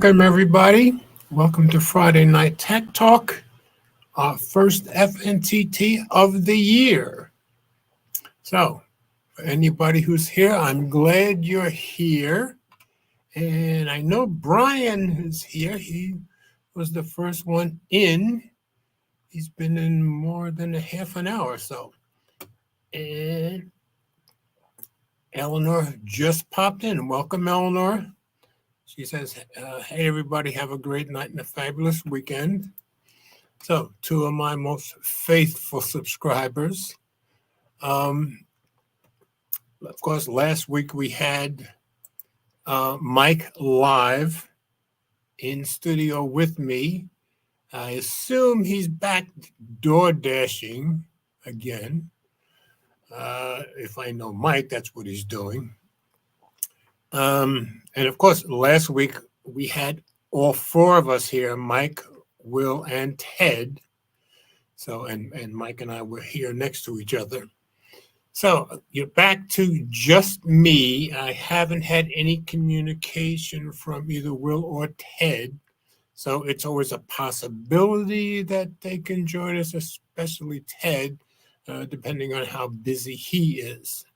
Welcome, everybody. Welcome to Friday Night Tech Talk, our first FNTT of the year. So, for anybody who's here, I'm glad you're here. And I know Brian is here. He was the first one in. He's been in more than a half an hour or so. And Eleanor just popped in. Welcome, Eleanor. She says, hey, everybody, have a great night and a fabulous weekend. So, two of my most faithful subscribers. Of course, last week we had Mike live in studio with me. I assume he's back door dashing again. If I know Mike, that's what he's doing. And of course, last week we had all four of us here, Mike, Will, and Ted. So, and Mike and I were here next to each other. So you're back to just me. I haven't had any communication from either Will or Ted. So it's always a possibility that they can join us, especially Ted, depending on how busy he is.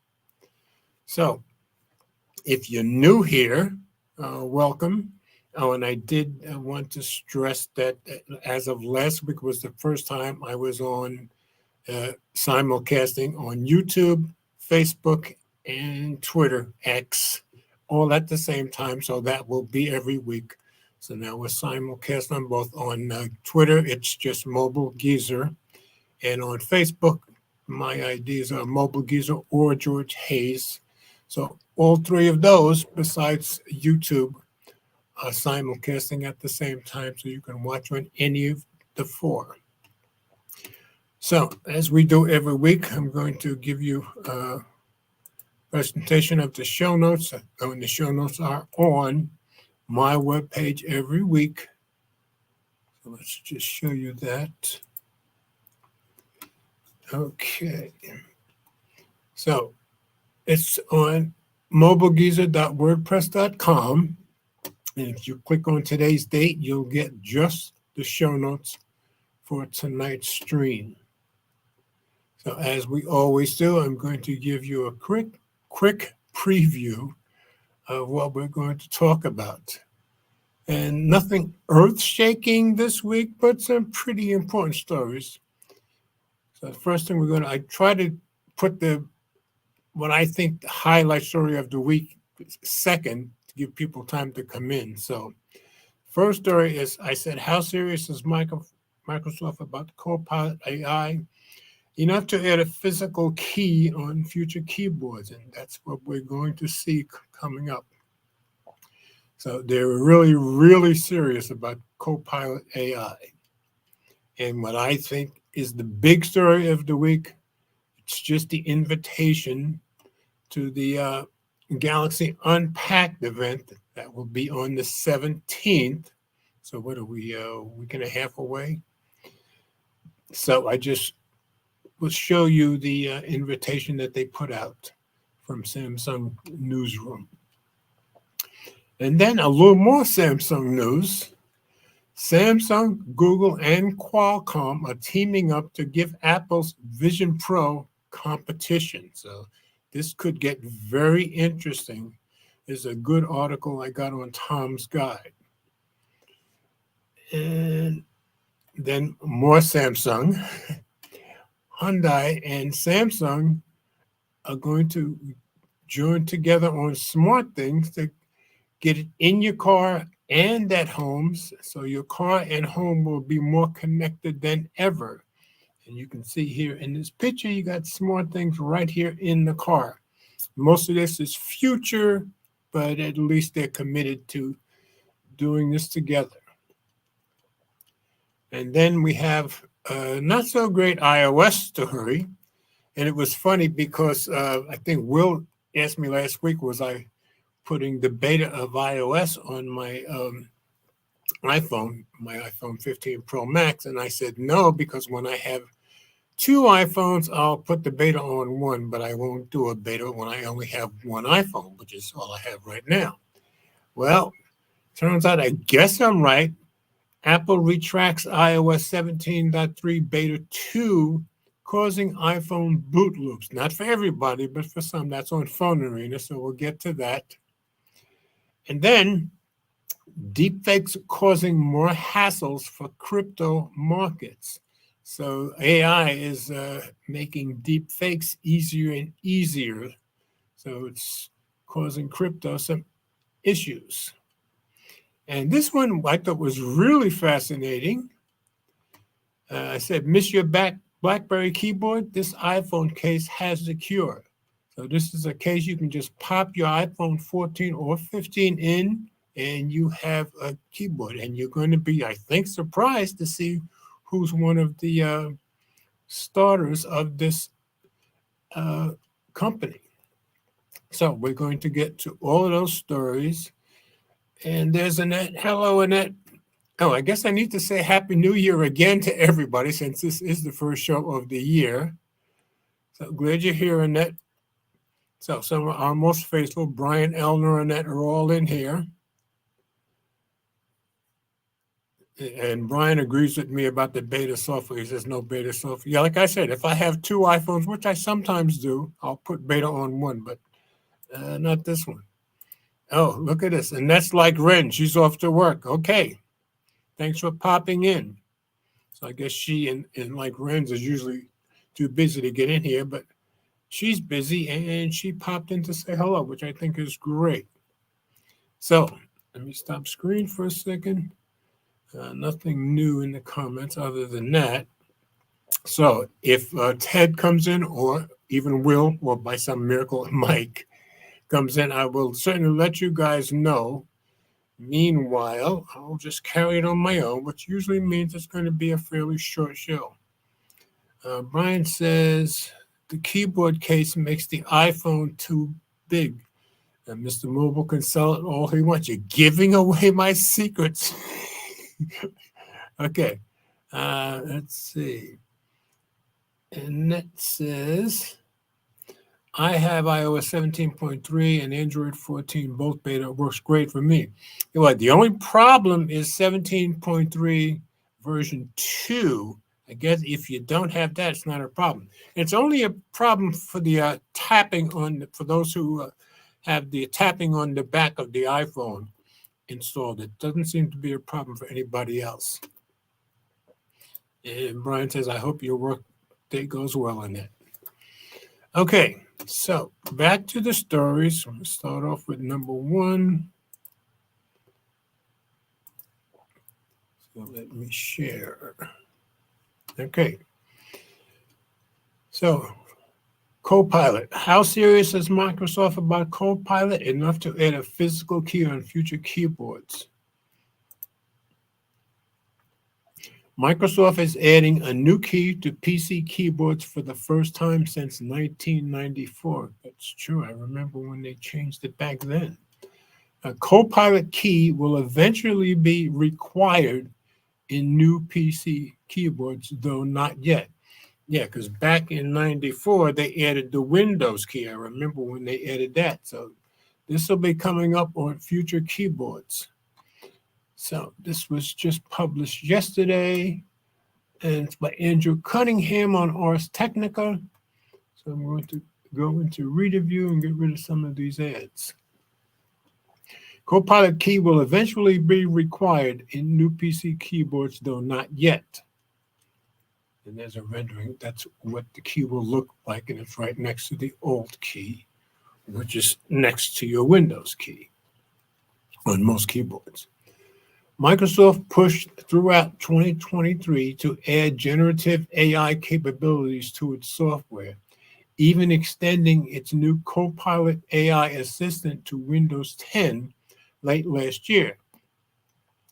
So if you're new here, welcome. Oh, and I did want to stress that as of last week was the first time I was on simulcasting on YouTube, Facebook, and Twitter, X, all at the same time. So that will be every week. So now we're simulcast on both. On Twitter, it's just Mobile Geezer. And on Facebook, my IDs are Mobile Geezer or George Hayes. So all three of those, besides YouTube, are simulcasting at the same time, so you can watch on any of the four. So as we do every week, I'm going to give you a presentation of the show notes. And the show notes are on my webpage every week. So let's just show you that. Okay. So it's on mobilegeezer.wordpress.com. And if you click on today's date, you'll get just the show notes for tonight's stream. So as we always do, I'm going to give you a quick preview of what we're going to talk about. And nothing earth-shaking this week, but some pretty important stories. So the first thing I try to put what I think the highlight story of the week second to give people time to come in. So first story is, I said, how serious is Microsoft about the Copilot AI? Enough to add a physical key on future keyboards, and that's what we're going to see coming up. So they're really, really serious about Copilot AI. And what I think is the big story of the week, it's just the invitation to the Galaxy Unpacked event that will be on the 17th. So what are we, a week and a half away? So I just will show you the invitation that they put out from Samsung Newsroom. And then a little more Samsung news. Samsung, Google, and Qualcomm are teaming up to give Apple's Vision Pro competition. So this could get very interesting. There's a good article I got on Tom's Guide. And then more Samsung. Hyundai and Samsung are going to join together on smart things to get it in your car and at homes, so your car and home will be more connected than ever. And you can see here in this picture, you got smart things right here in the car. Most of this is future, but at least they're committed to doing this together. And then we have not so great iOS story. And it was funny because I think Will asked me last week, was I putting the beta of iOS on my iPhone, my iPhone 15 Pro Max? And I said no, because when I have two iPhones, I'll put the beta on one, but I won't do a beta when I only have one iPhone, which is all I have right now. Well, Turns out, I guess I'm right. Apple retracts iOS 17.3 Beta 2, causing iPhone boot loops. Not for everybody, but for some. That's on Phone Arena, so we'll get to that. And then, deepfakes causing more hassles for crypto markets. So AI is making deepfakes easier and easier. So it's causing crypto some issues. And this one I thought was really fascinating. I said, miss your BlackBerry keyboard? This iPhone case has the cure. So this is a case you can just pop your iPhone 14 or 15 in, and you have a keyboard. And you're going to be, I think, surprised to see who's one of the starters of this company. So we're going to get to all of those stories. And there's Annette. Hello, Annette. Oh, I guess I need to say Happy New Year again to everybody since this is the first show of the year. So glad you're here, Annette. So some of our most faithful, Brian, Elner, and Annette are all in here. And Brian agrees with me about the beta software. He says no beta software. Yeah, like I said, if I have two iPhones, which I sometimes do, I'll put beta on one, but not this one. Oh, look at this. And that's like Ren. She's off to work. Okay. Thanks for popping in. So I guess she and like Ren's is usually too busy to get in here, but she's busy and she popped in to say hello, which I think is great. So let me stop screen for a second. Nothing new in the comments other than that. So if Ted comes in, or even Will, or by some miracle Mike comes in, I will certainly let you guys know. Meanwhile, I'll just carry it on my own, which usually means it's going to be a fairly short show. Brian says the keyboard case makes the iPhone too big. And Mr. Mobile can sell it all he wants. You're giving away my secrets. Okay, let's see. And that says, I have iOS 17.3 and Android 14, both beta. Works great for me. The only problem is 17.3 version 2. I guess if you don't have that, it's not a problem. It's only a problem for the tapping on, for those who have the tapping on the back of the iPhone installed. It doesn't seem to be a problem for anybody else. And Brian says, I hope your work day goes well on that. Okay, so back to the stories. I'm going to start off with number one. So let me share. Okay. So, Copilot. How serious is Microsoft about Copilot? Enough to add a physical key on future keyboards. Microsoft is adding a new key to PC keyboards for the first time since 1994. That's true. I remember when they changed it back then. A Copilot key will eventually be required in new PC keyboards, though not yet. Yeah, because back in 94, they added the Windows key. I remember when they added that. So this will be coming up on future keyboards. So this was just published yesterday, and it's by Andrew Cunningham on ArsTechnica. So I'm going to go into reader view and get rid of some of these ads. Copilot key will eventually be required in new PC keyboards, though not yet. And there's a rendering. That's what the key will look like, and it's right next to the Alt key, which is next to your Windows key on most keyboards. Microsoft pushed throughout 2023 to add generative AI capabilities to its software, even extending its new Copilot AI assistant to Windows 10 late last year.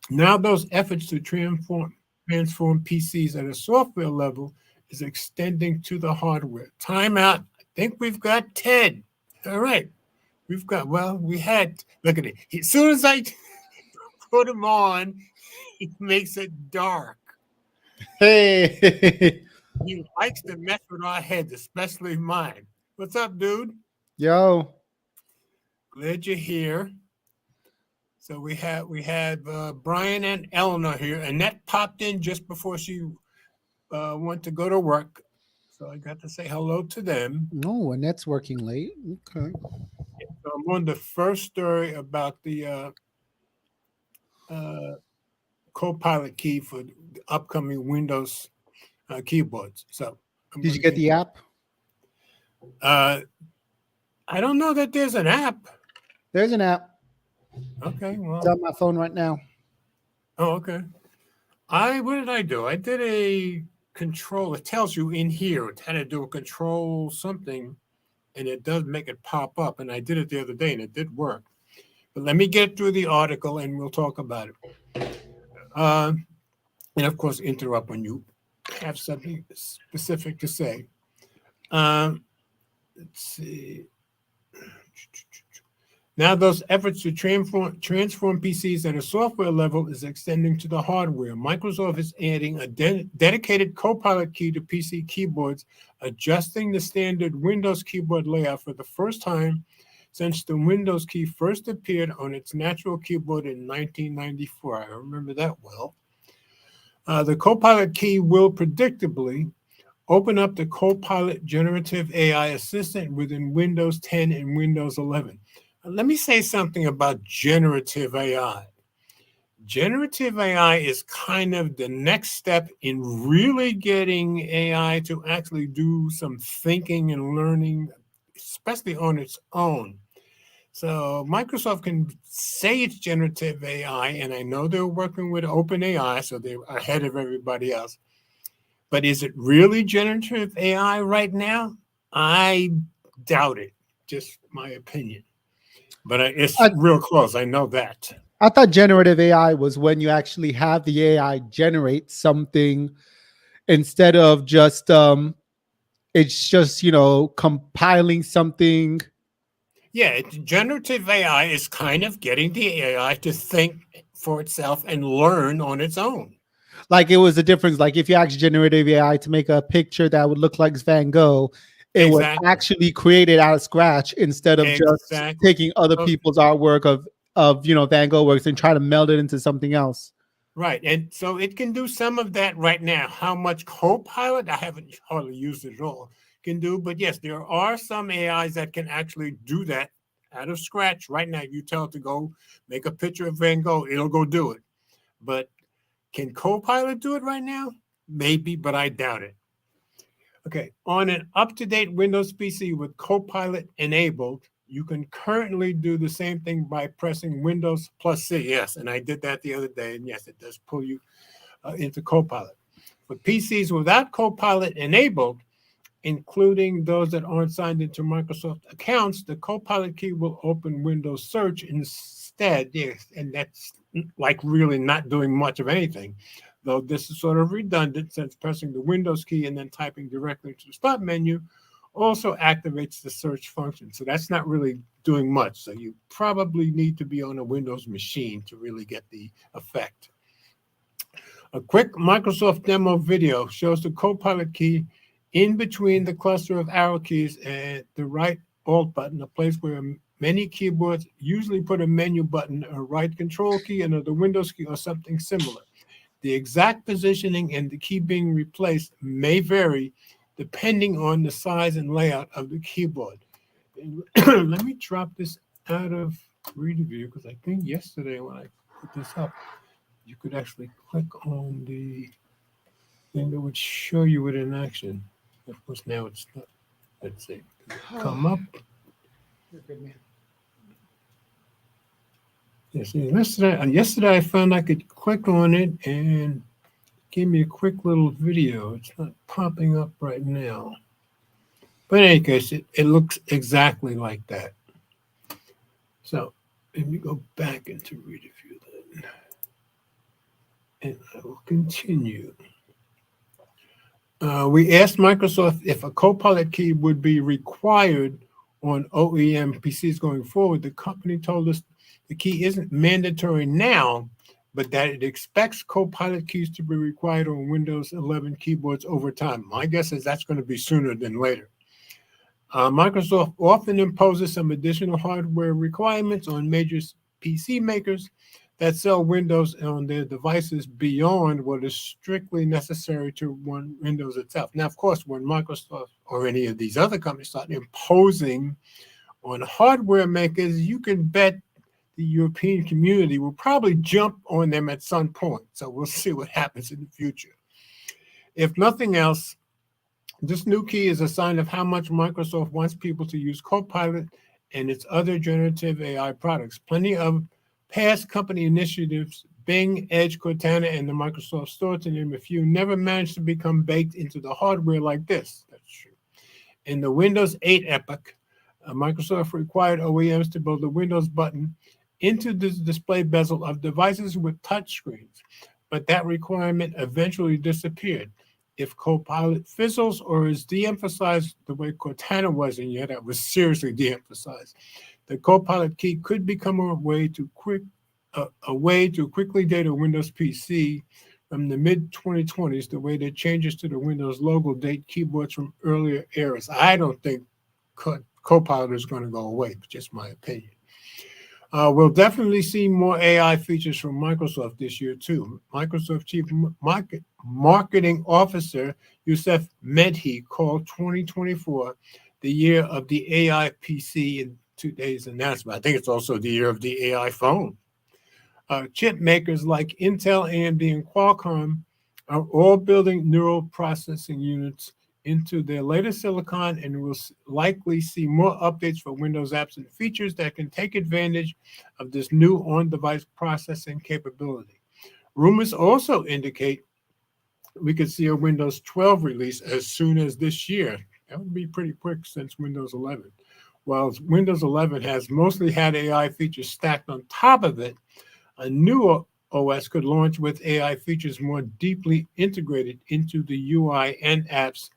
Now those efforts to transform PCs at a software level is extending to the hardware. Timeout. I think we've got Ted. All right. We had, look at it. As soon as I put him on, he makes it dark. Hey. He likes to mess with our heads, especially mine. What's up, dude? Yo. Glad you're here. So we had Brian and Eleanor here. Annette popped in just before she went to go to work, so I got to say hello to them. No, and that's working late. Okay. So I'm on the first story about the uh, Copilot key for the upcoming Windows keyboards. So I'm Did going you to get get. the app? Uh, I don't know that there's an app. There's an app. Okay, It's well, on my phone right now. oh, okay. I what did I do? I did a control. It tells you in here how to do a control something, and it does make it pop up. And I did it the other day, and it did work. But let me get through the article, and we'll talk about it. Uh, and of course, interrupt when you have something specific to say. Um, let's see. Now, those efforts to transform PCs at a software level is extending to the hardware. Microsoft is adding a dedicated Copilot key to PC keyboards, adjusting the standard Windows keyboard layout for the first time since the Windows key first appeared on its natural keyboard in 1994. I remember that well. The Copilot key will predictably open up the Copilot generative AI assistant within Windows 10 and Windows 11. Let me say something about generative AI. Generative AI is kind of the next step in really getting AI to actually do some thinking and learning, especially on its own. So Microsoft can say it's generative AI, and I know they're working with OpenAI, so they're ahead of everybody else. But is it really generative AI right now? I doubt it. Just my opinion. But it's I, real close. I know that. I thought generative AI was when you actually have the AI generate something instead of just it's just compiling something. Yeah, generative AI is kind of getting the AI to think for itself and learn on its own. Like it was a difference. Like if you asked generative AI to make a picture that would look like Van Gogh, it would Exactly. actually create it out of scratch instead of just Exactly. taking other So, people's artwork of Van Gogh works and try to meld it into something else. right. And so it can do some of that right now. How much Copilot, I haven't hardly used it at all, can do. But yes, there are some AIs that can actually do that out of scratch right now. You tell it to go make a picture of Van Gogh, it'll go do it. But can Copilot do it right now? Maybe, but I doubt it. Okay, on an up-to-date Windows PC with Copilot enabled, you can currently do the same thing by pressing Windows plus C. Yes, and I did that the other day, and yes, it does pull you into Copilot. For PCs without Copilot enabled, including those that aren't signed into Microsoft accounts, the Copilot key will open Windows Search instead. Yes, and that's like really not doing much of anything. Though this is sort of redundant since pressing the Windows key and then typing directly to the start menu also activates the search function. So that's not really doing much. So you probably need to be on a Windows machine to really get the effect. A quick Microsoft demo video shows the Copilot key in between the cluster of arrow keys and the right Alt button, a place where many keyboards usually put a menu button, a right control key, another Windows key, or something similar. The exact positioning and the key being replaced may vary depending on the size and layout of the keyboard. Let me drop this out of read view because I think yesterday when I put this up, you could actually click on the thing that would show you it in action. Of course, now it's not. Let's see. Does it come up? You're good, man. Yes. Yesterday I found I could click on it and give me a quick little video. It's not popping up right now. But in any case, it looks exactly like that. So let me go back into read view then. And I will continue. We asked Microsoft if a Copilot key would be required on OEM PCs going forward. The company told us the key isn't mandatory now, but that it expects Copilot keys to be required on Windows 11 keyboards over time. My guess is that's going to be sooner than later. Microsoft often imposes some additional hardware requirements on major PC makers that sell Windows on their devices beyond what is strictly necessary to run Windows itself. Now, of course, when Microsoft or any of these other companies start imposing on hardware makers, you can bet the European community will probably jump on them at some point. So we'll see what happens in the future. If nothing else, this new key is a sign of how much Microsoft wants people to use Copilot and its other generative AI products. Plenty of past company initiatives, Bing, Edge, Cortana, and the Microsoft Store, to name a few, never managed to become baked into the hardware like this. That's true. In the Windows 8 epoch, Microsoft required OEMs to build a Windows button into the display bezel of devices with touchscreens, but that requirement eventually disappeared. If Copilot fizzles or is de-emphasized the way Cortana was, and yet that was seriously de-emphasized, the Copilot key could become a way to quickly date a Windows PC from the mid-2020s, the way that changes to the Windows logo date keyboards from earlier eras. I don't think Copilot is going to go away, but just my opinion. We'll definitely see more AI features from Microsoft this year, too. Microsoft Chief Marketing Officer Youssef Medhi called 2024 the year of the AI PC in today's announcement. I think it's also the year of the AI phone. Chip makers like Intel, AMD, and Qualcomm are all building neural processing units into their latest silicon, and will likely see more updates for Windows apps and features that can take advantage of this new on-device processing capability. Rumors also indicate we could see a Windows 12 release as soon as this year. That would be pretty quick since Windows 11. While Windows 11 has mostly had AI features stacked on top of it, a new OS could launch with AI features more deeply integrated into the UI and apps,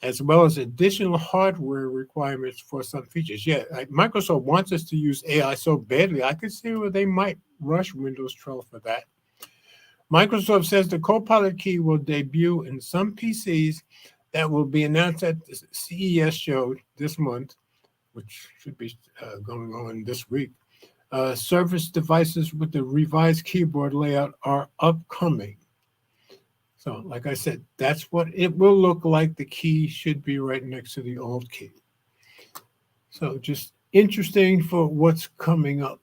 as well as additional hardware requirements for some features. Yeah, Microsoft wants us to use AI so badly, I could see where they might rush Windows 12 for that. Microsoft says the Copilot key will debut in some PCs that will be announced at the CES show this month, which should be going on this week. Surface devices with the revised keyboard layout are upcoming. So, like I said, that's what it will look like. The key should be right next to the old key. So, just interesting for what's coming up.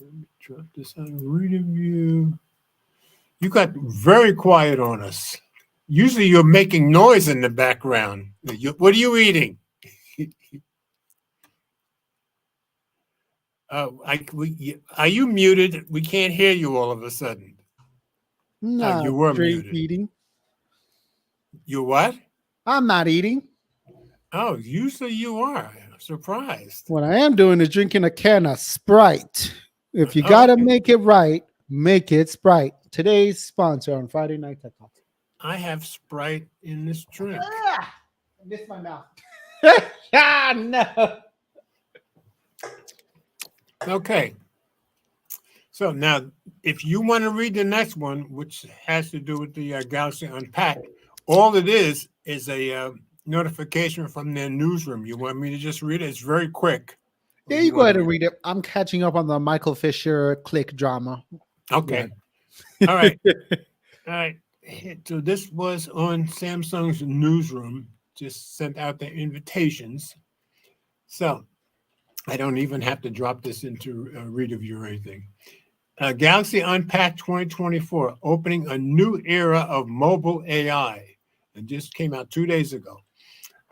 Let me drop this on read view. You got very quiet on us. Usually you're making noise in the background. What are you eating? Are you muted? We can't hear you all of a sudden. No, you were straight muted. eating. You what? I'm not eating. Oh, usually you are. I'm surprised. What I am doing is drinking a can of Sprite. If you gotta make it right, make it Sprite. Today's sponsor on Friday Night Tech Talk. I have Sprite in this drink. I missed my mouth. No. Okay. So now, if you want to read the next one, which has to do with the Galaxy Unpacked, all it is a notification from their newsroom. You want me to just read it? It's very quick. Yeah, you go ahead and read it. I'm catching up on the Michael Fisher click drama. Okay. All right. All right. So this was on Samsung's newsroom, just sent out their invitations. So I don't even have to drop this into read of you or anything. Galaxy Unpacked 2024, opening a new era of mobile AI. It just came out 2 days ago.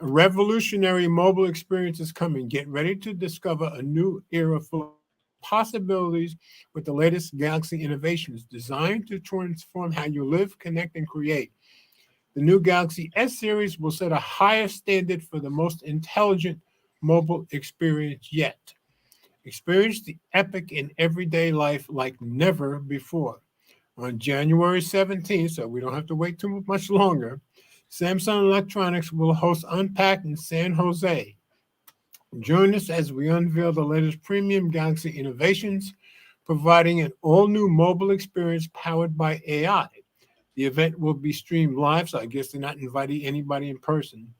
A revolutionary mobile experience is coming. Get ready to discover a new era full of possibilities with the latest Galaxy innovations designed to transform how you live, connect, and create. The new Galaxy S series will set a higher standard for the most intelligent mobile experience yet. Experience the epic in everyday life like never before. On January 17th, so we don't have to wait too much longer, Samsung Electronics will host Unpacked in San Jose. Join us as we unveil the latest premium Galaxy innovations, providing an all-new mobile experience powered by AI. The event will be streamed live, so I guess they're not inviting anybody in person,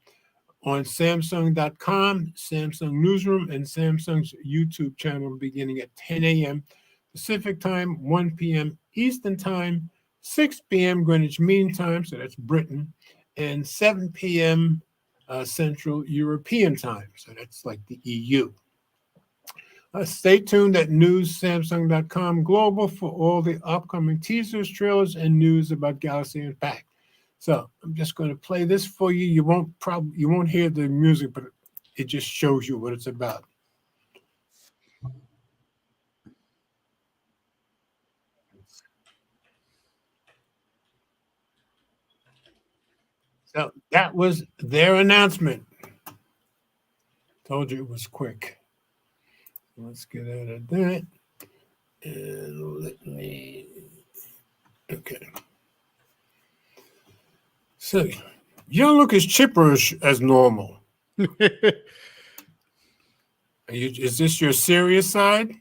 on Samsung.com, Samsung Newsroom, and Samsung's YouTube channel beginning at 10 a.m. Pacific Time, 1 p.m. Eastern Time, 6 p.m. Greenwich Mean Time, so that's Britain, and 7 p.m. Central European Time, so that's like the EU. Stay tuned at newssamsung.com global for all the upcoming teasers, trailers, and news about Galaxy Unpacked. So I'm just going to play this for you. You won't hear the music, but it just shows you what it's about. So that was their announcement. Told you it was quick. Let's get out of that. And let me. Okay. So you don't look as chipper as normal. Is this your serious side?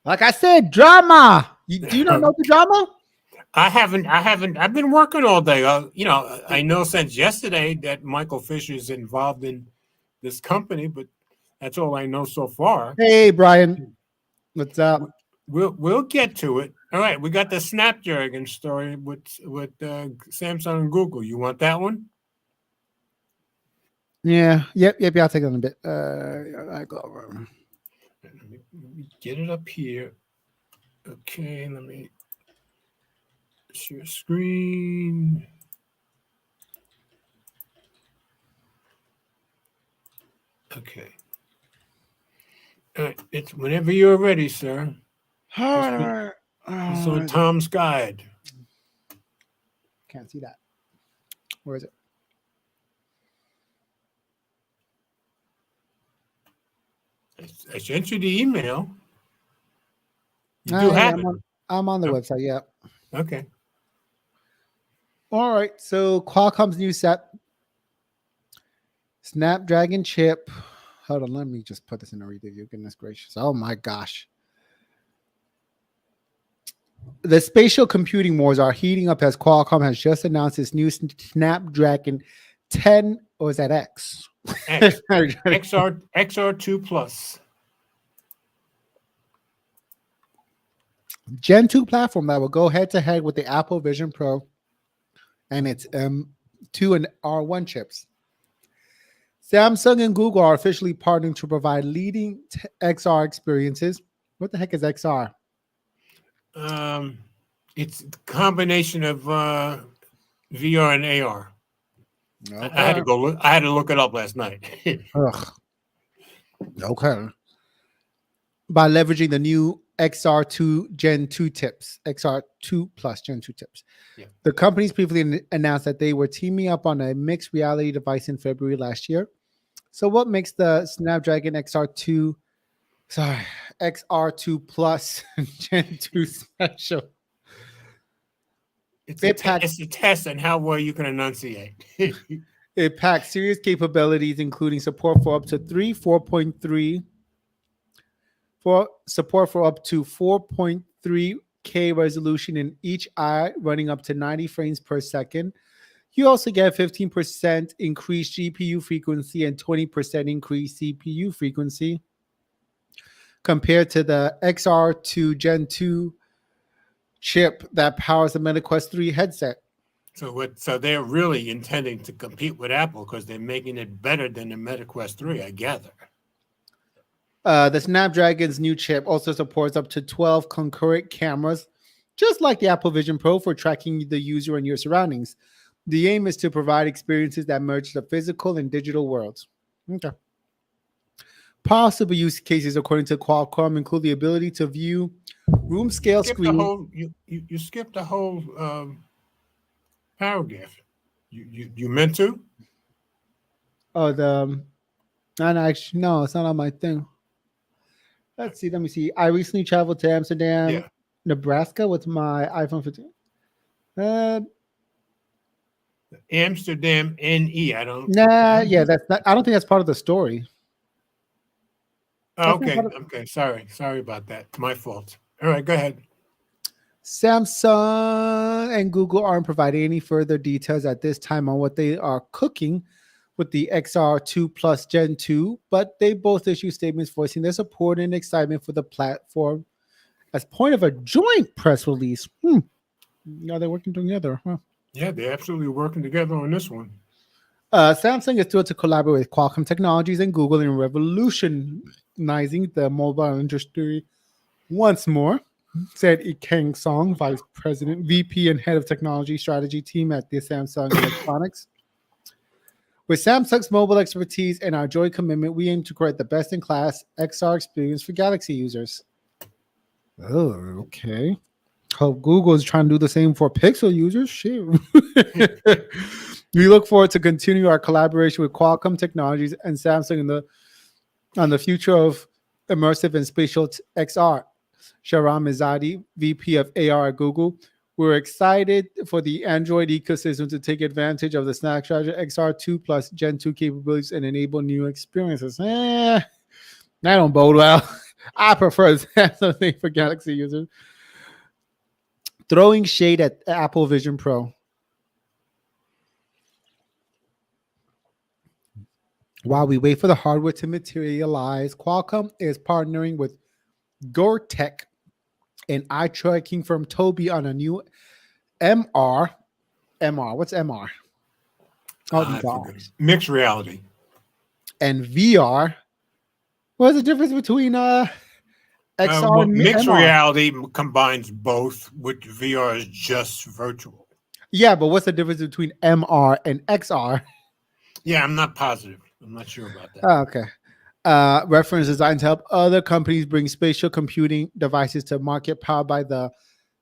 Like I said, drama. Do you not know the drama? I haven't. I've been working all day. I know since yesterday that Michael Fisher is involved in this company, but that's all I know so far. Hey, Brian. What's up? We'll get to it. All right, we got the Snapdragon story with Samsung and Google. You want that one? Yeah. Yep. I'll take it in a bit. I go over. Let me get it up here. Okay, let me share screen. Okay. All right, it's whenever you're ready, sir. All right. It's on Tom's Guide. Can't see that. Where is it? I sent you the email. You do have it. I'm on the website. Yeah. Okay. All right. So Qualcomm's new Snapdragon chip. Hold on. Let me just put this in a review. Goodness gracious. Oh my gosh. The spatial computing wars are heating up as Qualcomm has just announced its new Snapdragon 10, or is that X? XR2 Plus. Gen 2 platform that will go head to head with the Apple Vision Pro and its M2 and R1 chips. Samsung and Google are officially partnering to provide leading XR experiences. What the heck is XR? It's a combination of VR and AR. Okay. I had to go look. I had to look it up last night. Okay. By leveraging the new XR2 Gen 2 tips, XR2 Plus Gen 2 tips. Yeah. The companies previously announced that they were teaming up on a mixed reality device in February last year. So what makes the Snapdragon XR2 Plus Gen 2 special? It's a test on how well you can enunciate. It packs serious capabilities, including support for up to 4.3, for support for up to 4.3K resolution in each eye, running up to 90 frames per second. You also get 15% increased GPU frequency and 20% increased CPU frequency compared to the XR2 Gen 2 chip that powers the Meta Quest 3 headset. So they're really intending to compete with Apple because they're making it better than the Meta Quest 3, I gather. The Snapdragon's new chip also supports up to 12 concurrent cameras, just like the Apple Vision Pro, for tracking the user and your surroundings. The aim is to provide experiences that merge the physical and digital worlds. Okay. Possible use cases, according to Qualcomm, include the ability to view room scale screen. You skipped the whole paragraph. You meant to? Oh, no, it's not on my thing. Let's see. Let me see. I recently traveled to Amsterdam, Nebraska with my iPhone 15. Amsterdam NE. I don't. Yeah, that's not. I don't think that's part of the story. Oh, okay. Okay. Sorry about that. My fault. All right. Go ahead. Samsung and Google aren't providing any further details at this time on what they are cooking with the XR2 Plus Gen 2, but they both issued statements voicing their support and excitement for the platform as point of a joint press release. Now they're working together, huh? Yeah, they're absolutely working together on this one. Samsung is thrilled to collaborate with Qualcomm Technologies and Google in revolutionizing the mobile industry once more, said Ikeng Song, Vice President, VP, and Head of Technology Strategy Team at the Samsung Electronics. With Samsung's mobile expertise and our joint commitment, we aim to create the best-in-class XR experience for Galaxy users. Oh, okay. Hope Google is trying to do the same for Pixel users. Shit. We look forward to continue our collaboration with Qualcomm Technologies and Samsung on the future of immersive and spatial XR. Shahram Izadi, VP of AR at Google. We're excited for the Android ecosystem to take advantage of the Snapdragon XR2 Plus Gen 2 capabilities and enable new experiences. That don't bode well. I prefer Samsung thing for Galaxy users. Throwing shade at Apple Vision Pro. While we wait for the hardware to materialize, Qualcomm is partnering with Gore-Tech and eye tracking firm Tobii on a new MR. What's MR? Mixed reality. And VR. What's the difference between XR and mixed MR? reality combines both, which VR is just virtual. Yeah, but what's the difference between MR and XR? Yeah, I'm not positive. I'm not sure about that. Oh, okay. Reference designed to help other companies bring spatial computing devices to market, powered by the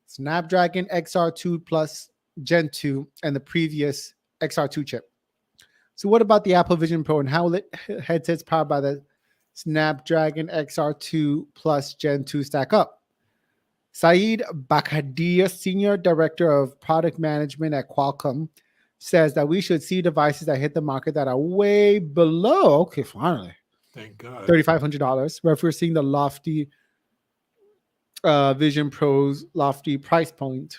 Snapdragon XR2 Plus Gen 2 and the previous XR2 chip. So what about the Apple Vision Pro and how headsets powered by the Snapdragon XR2 Plus Gen 2 stack up? Saeed Bakadia, Senior Director of Product Management at Qualcomm, says that we should see devices that hit the market that are way below, okay, finally, thank God, $3,500, referencing the lofty Vision Pro's lofty price point.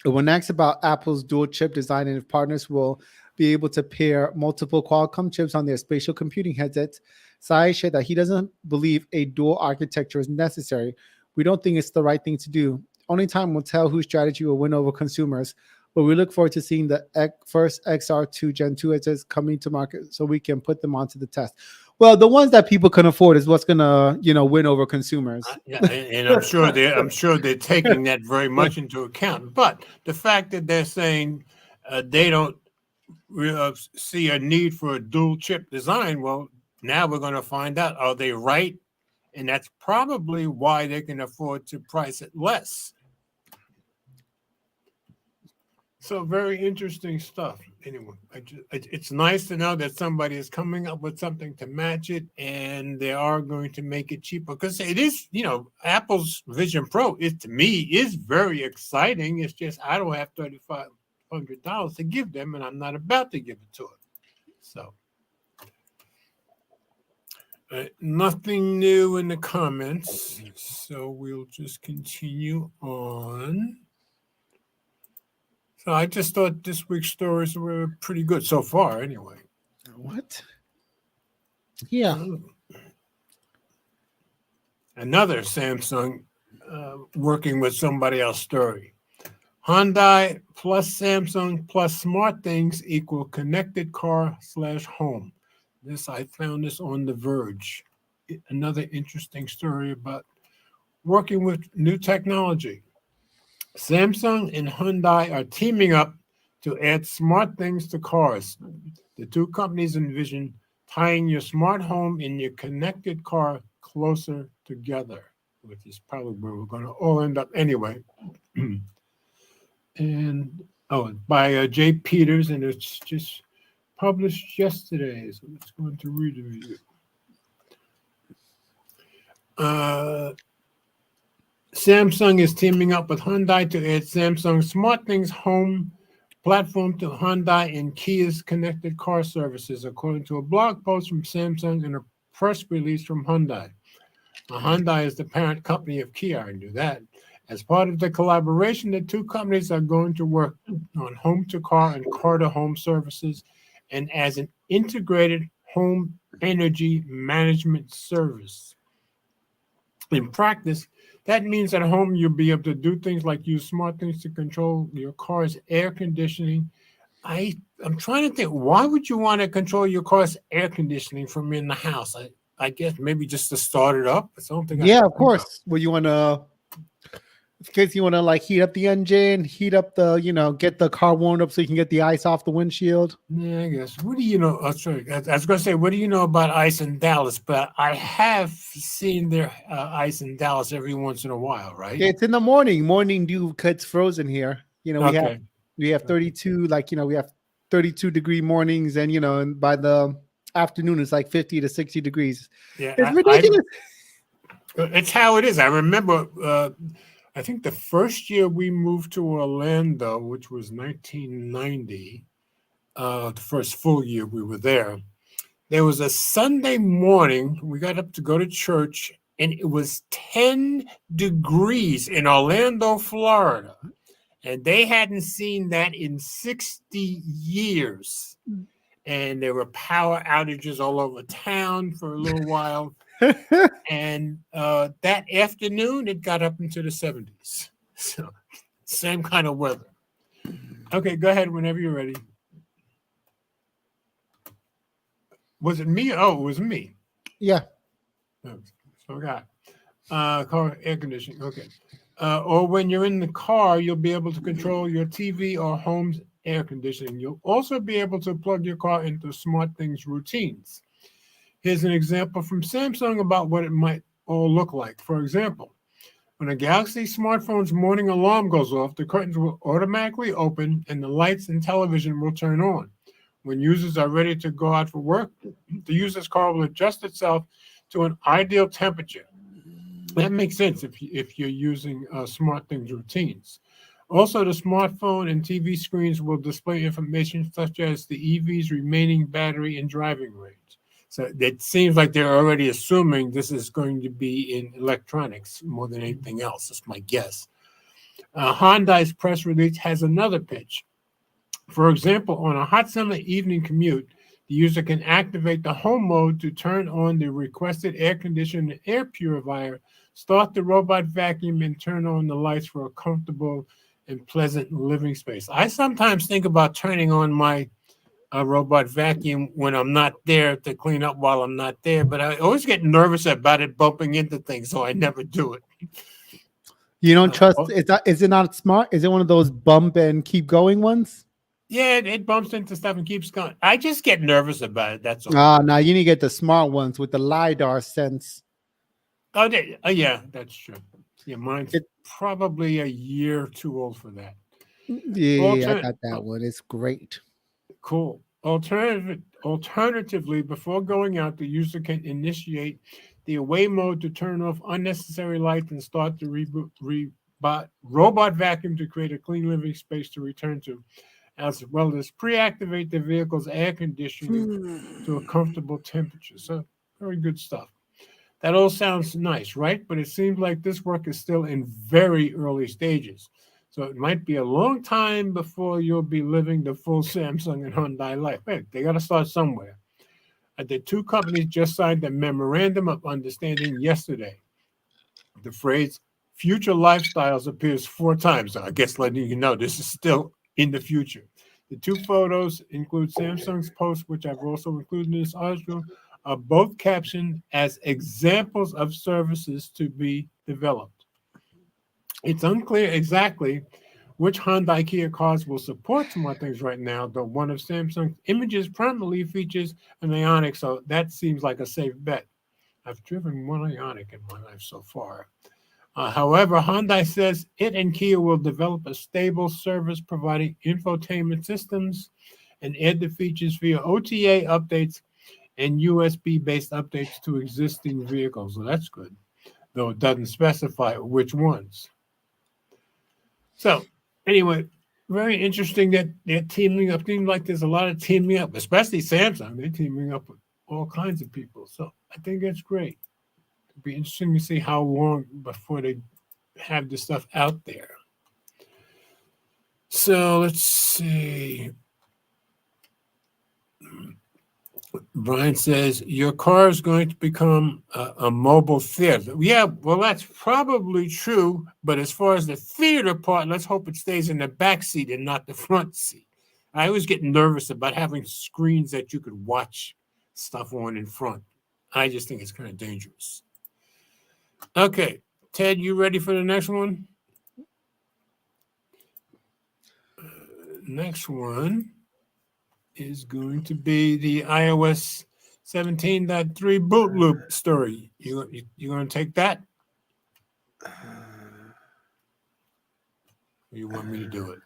When asked about Apple's dual chip design and if partners will be able to pair multiple Qualcomm chips on their spatial computing headsets, Saeed said that he doesn't believe a dual architecture is necessary. We don't think it's the right thing to do. Only time will tell whose strategy will win over consumers, but we look forward to seeing the first XR2 Gen 2 headsets coming to market so we can put them onto the test. Well, the ones that people can afford is what's gonna, win over consumers. Yeah, and I'm sure they're taking that very much into account. But the fact that they're saying they don't see a need for a dual chip design, well, now we're going to find out, are they right? And that's probably why they can afford to price it less. So very interesting stuff. Anyway, it's nice to know that somebody is coming up with something to match it, and they are going to make it cheaper, because it is, Apple's Vision Pro is, to me, is very exciting. It's just I don't have $3,500 to give them, and I'm not about to give it to them. So nothing new in the comments. So we'll just continue on. So I just thought this week's stories were pretty good so far, anyway. What? Yeah. Another Samsung working with somebody else story. Hyundai plus Samsung plus SmartThings equal connected car / home. I found this on The Verge. Another interesting story about working with new technology. Samsung and Hyundai are teaming up to add smart things to cars. The two companies envision tying your smart home and your connected car closer together, which is probably where we're going to all end up anyway. And by Jay Peters, and it's just published yesterday, so let's go into read the review. Samsung is teaming up with Hyundai to add Samsung SmartThings home platform to Hyundai and Kia's connected car services, according to a blog post from Samsung and a press release from Hyundai. Hyundai is the parent company of Kia, I knew that. As part of the collaboration, the two companies are going to work on home-to-car and car-to-home services and as an integrated home energy management service. In practice, that means at home you'll be able to do things like use smart things to control your car's air conditioning. I'm trying to think, why would you want to control your car's air conditioning from in the house? I guess maybe just to start it up. It's the only thing I Yeah, can of think of. course. Well, you want to, in case you want to like heat up the engine, heat up the, get the car warmed up so you can get the ice off the windshield. Yeah, I guess. What do you know? Oh, sorry. I was going to say, what do you know about ice in Dallas? But I have seen their ice in Dallas every once in a while, right? It's in the morning. Morning dew gets frozen here. Okay. We have 32, we have 32-degree mornings, and and by the afternoon it's like 50 to 60 degrees. It's Yeah, ridiculous. it's how it is. I remember, I think the first year we moved to Orlando, which was 1990, the first full year we were there was a Sunday morning. We got up to go to church, and it was 10 degrees in Orlando, Florida. And they hadn't seen that in 60 years. And there were power outages all over town for a little while. And that afternoon, it got up into the 70s. So, same kind of weather. Okay, go ahead whenever you're ready. Was it me? Oh, it was me. Yeah. So I got car air conditioning. Okay. Or when you're in the car, you'll be able to control your TV or home's air conditioning. You'll also be able to plug your car into SmartThings routines. Here's an example from Samsung about what it might all look like. For example, when a Galaxy smartphone's morning alarm goes off, the curtains will automatically open and the lights and television will turn on. When users are ready to go out for work, the user's car will adjust itself to an ideal temperature. That makes sense if you're using SmartThings routines. Also, the smartphone and TV screens will display information such as the EV's remaining battery and driving range. So it seems like they're already assuming this is going to be in electronics more than anything else. That's my guess. Hyundai's press release has another pitch. For example, on a hot summer evening commute, the user can activate the home mode to turn on the requested air conditioner and air purifier, start the robot vacuum, and turn on the lights for a comfortable and pleasant living space. I sometimes think about turning on my robot vacuum when I'm not there to clean up while I'm not there, but I always get nervous about it bumping into things, so I never do it. You don't trust? Is it not smart? Is it one of those bump and keep going ones? Yeah, it bumps into stuff and keeps going. I just get nervous about it. That's all. Now you need to get the smart ones with the LiDAR sense. Oh, yeah, that's true. Yeah, mine's probably a year too old for that. Yeah, I got that one. It's great. Cool. Alternatively, before going out, the user can initiate the away mode to turn off unnecessary lights and start the robot vacuum to create a clean living space to return to, as well as pre-activate the vehicle's air conditioning to a comfortable temperature. So very good stuff. That all sounds nice, right? But it seems like this work is still in very early stages. So it might be a long time before you'll be living the full Samsung and Hyundai life. Hey, they got to start somewhere. The two companies just signed a memorandum of understanding yesterday. The phrase future lifestyles appears 4 times. So I guess letting you know this is still in the future. The 2 photos include Samsung's post, which I've also included in this article, are both captioned as examples of services to be developed. It's unclear exactly which Hyundai Kia cars will support SmartThings right now, though one of Samsung's images prominently features an Ioniq, so that seems like a safe bet. I've driven one Ioniq in my life so far. However, Hyundai says it and Kia will develop a stable service providing infotainment systems and add the features via OTA updates and USB-based updates to existing vehicles. So that's good, though it doesn't specify which ones. So anyway, very interesting that they're teaming up. Seems like there's a lot of teaming up, especially Samsung. They're teaming up with all kinds of people. So I think that's great. It'll be interesting to see how long before they have this stuff out there. So let's see. Brian says, your car is going to become a mobile theater. Yeah, well, that's probably true. But as far as the theater part, let's hope it stays in the back seat and not the front seat. I always get nervous about having screens that you could watch stuff on in front. I just think it's kind of dangerous. Okay, Ted, you ready for the next one? Next one is going to be the iOS 17.3 boot loop story. You going to take that? Or you want me to do it?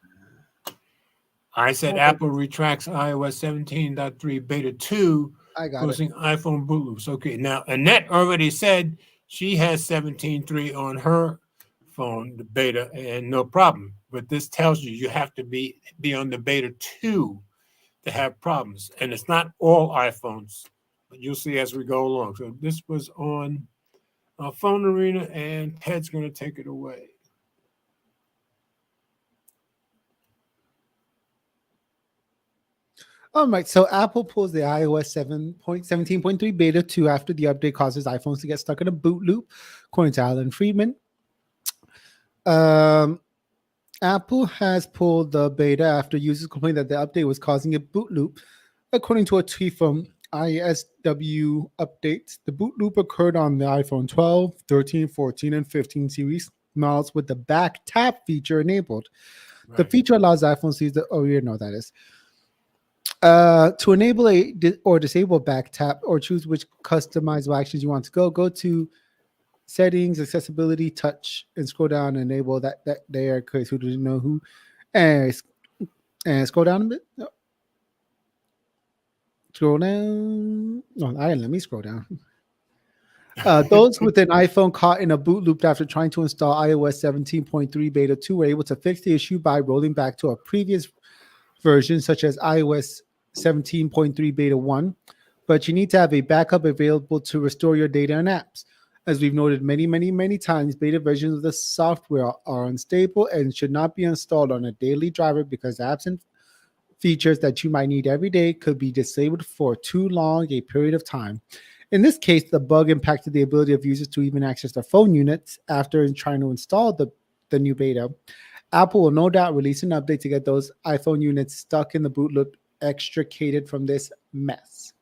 I said Apple retracts iOS 17.3 beta 2, I got it. causing iPhone boot loops. Okay, now Annette already said she has 17.3 on her phone, the beta, and no problem. But this tells you have to be on the beta 2 to have problems. And it's not all iPhones, but you'll see as we go along. So this was on Phone Arena, and Ted's going to take it away. All right, so Apple pulls the iOS 17.3 beta 2 after the update causes iPhones to get stuck in a boot loop, according to Alan Friedman. Apple has pulled the beta after users complained that the update was causing a boot loop. According to a tweet from ISW Updates, the boot loop occurred on the iPhone 12, 13, 14, and 15 series models with the back tap feature enabled. Right. The feature allows iPhones to use that is. To enable or disable back tap or choose which customizable actions you want to go to settings, accessibility, touch, and scroll down and enable that there, because who doesn't know who. And scroll down a bit. No. Scroll down. No, let me scroll down. Those with an iPhone caught in a boot loop after trying to install iOS 17.3 beta 2 were able to fix the issue by rolling back to a previous version, such as iOS 17.3 beta 1, but you need to have a backup available to restore your data and apps. As we've noted many times, beta versions of the software are unstable and should not be installed on a daily driver because apps and features that you might need every day could be disabled for too long a period of time. In this case, the bug impacted the ability of users to even access their phone units after trying to install the new beta. Apple will no doubt release an update to get those iPhone units stuck in the boot loop extricated from this mess.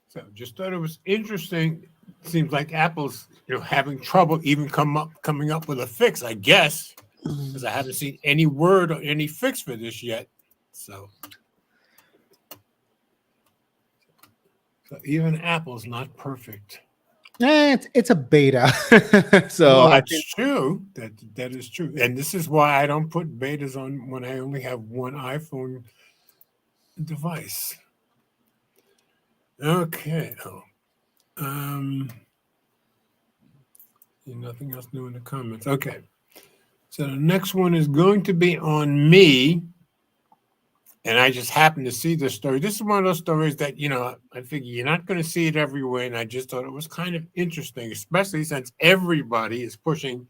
So just thought it was interesting. Seems like Apple's having trouble even coming up with a fix, I guess, because I haven't seen any word or any fix for this yet. So even Apple's not perfect. It's a beta. So that's true. That is true. And this is why I don't put betas on when I only have one iPhone device. Okay. Nothing else new in the comments. Okay. So the next one is going to be on me. And I just happened to see this story. This is one of those stories that, I figure you're not going to see it everywhere. And I just thought it was kind of interesting, especially since everybody is pushing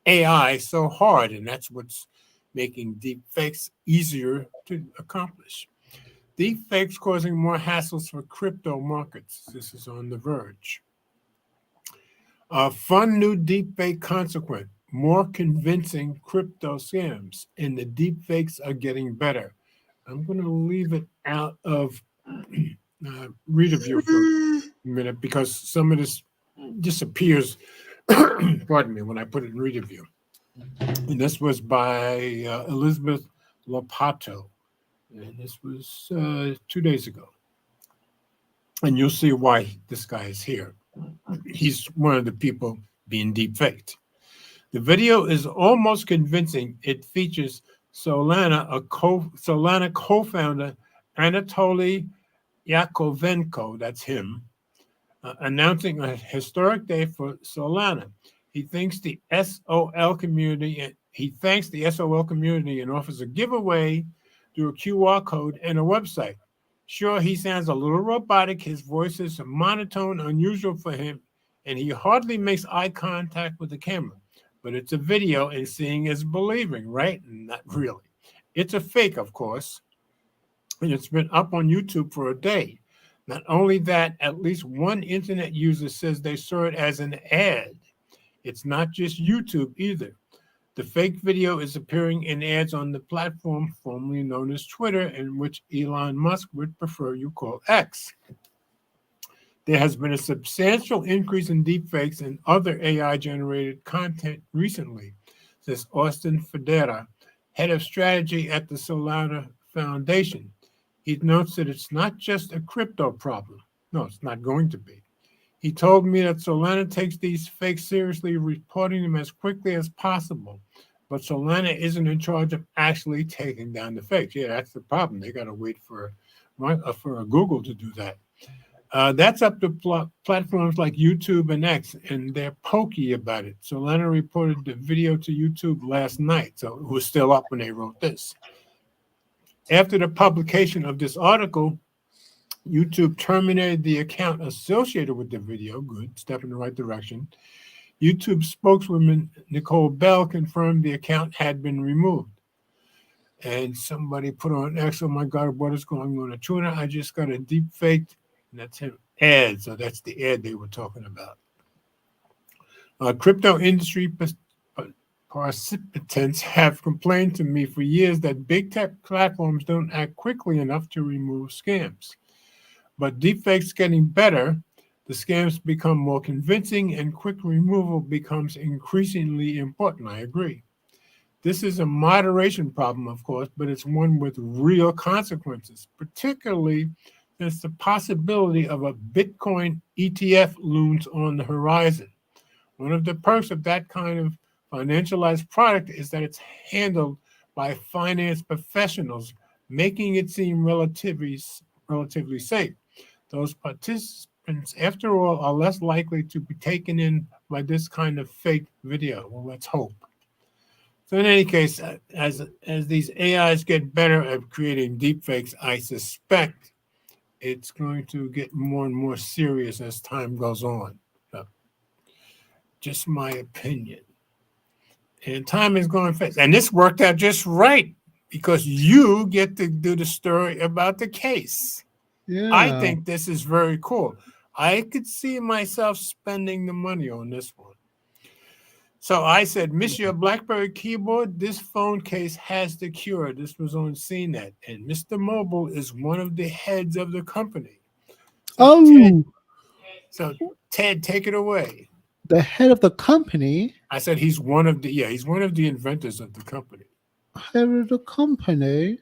AI so hard. And that's what's making deepfakes easier to accomplish. Deepfakes causing more hassles for crypto markets. This is on The Verge. A fun new deepfake consequent. More convincing crypto scams. And the deepfakes are getting better. I'm going to leave it out of read review for a minute because some of this disappears, pardon me, when I put it in read review. And this was by Elizabeth Lopato. And this was 2 days ago. And you'll see why this guy is here. He's one of the people being deepfaked. The video is almost convincing. It features Solana co-founder Anatoly Yakovenko, that's him, announcing a historic day for Solana. He thanks the SOL community and offers a giveaway through a QR code and a website. Sure, he sounds a little robotic. His voice is monotone, unusual for him, and he hardly makes eye contact with the camera. But it's a video, and seeing is believing, right? Not really. It's a fake, of course, and it's been up on YouTube for a day. Not only that, at least one internet user says they saw it as an ad. It's not just YouTube either. The fake video is appearing in ads on the platform formerly known as Twitter, and which Elon Musk would prefer you call X. There has been a substantial increase in deepfakes and other AI generated content recently, says Austin Federa, head of strategy at the Solana Foundation. He notes that it's not just a crypto problem. No, it's not going to be. He told me that Solana takes these fakes seriously, reporting them as quickly as possible. But Solana isn't in charge of actually taking down the fakes. Yeah, that's the problem. They got to wait for a Google to do that. That's up to platforms like YouTube and X, and they're pokey about it. Solana reported the video to YouTube last night, so it was still up when they wrote this. After the publication of this article, YouTube terminated the account associated with the video. Good, step in the right direction. YouTube spokeswoman Nicole Bell confirmed the account had been removed. And somebody put on X, oh my God, what is going on? A tuna, I just got a deep fake. And that's him. Ad. So that's the ad they were talking about. Crypto industry participants have complained to me for years that big tech platforms don't act quickly enough to remove scams. But deepfakes getting better, the scams become more convincing and quick removal becomes increasingly important. I agree. This is a moderation problem, of course, but it's one with real consequences, particularly since the possibility of a Bitcoin ETF looms on the horizon. One of the perks of that kind of financialized product is that it's handled by finance professionals, making it seem relatively safe. Those participants, after all, are less likely to be taken in by this kind of fake video. Well, let's hope. So in any case, as these AIs get better at creating deepfakes, I suspect it's going to get more and more serious as time goes on. Just my opinion. And time is going fast. And this worked out just right because you get to do the story about the case. Yeah. I think this is very cool. I could see myself spending the money on this one. So I said, Miss your BlackBerry keyboard, this phone case has the cure. This was on CNET. And Mr. Mobile is one of the heads of the company. So Ted, take it away. The head of the company? I said he's one of the inventors of the company. Head of the company?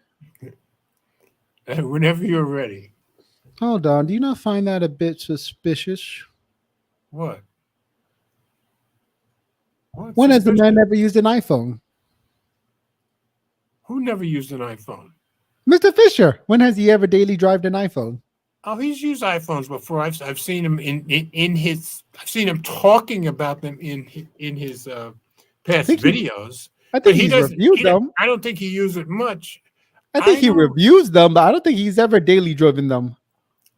Whenever you're ready. Hold on. Do you not find that a bit suspicious? What? When has the man ever used an iPhone? Who never used an iPhone? Mr. Fisher. When has he ever daily drived an iPhone? Oh, he's used iPhones before. I've seen him in his. I've seen him talking about them in his past videos. I think he's reviewed them. I don't think he used it much. I think he reviews them, but I don't think he's ever daily driven them.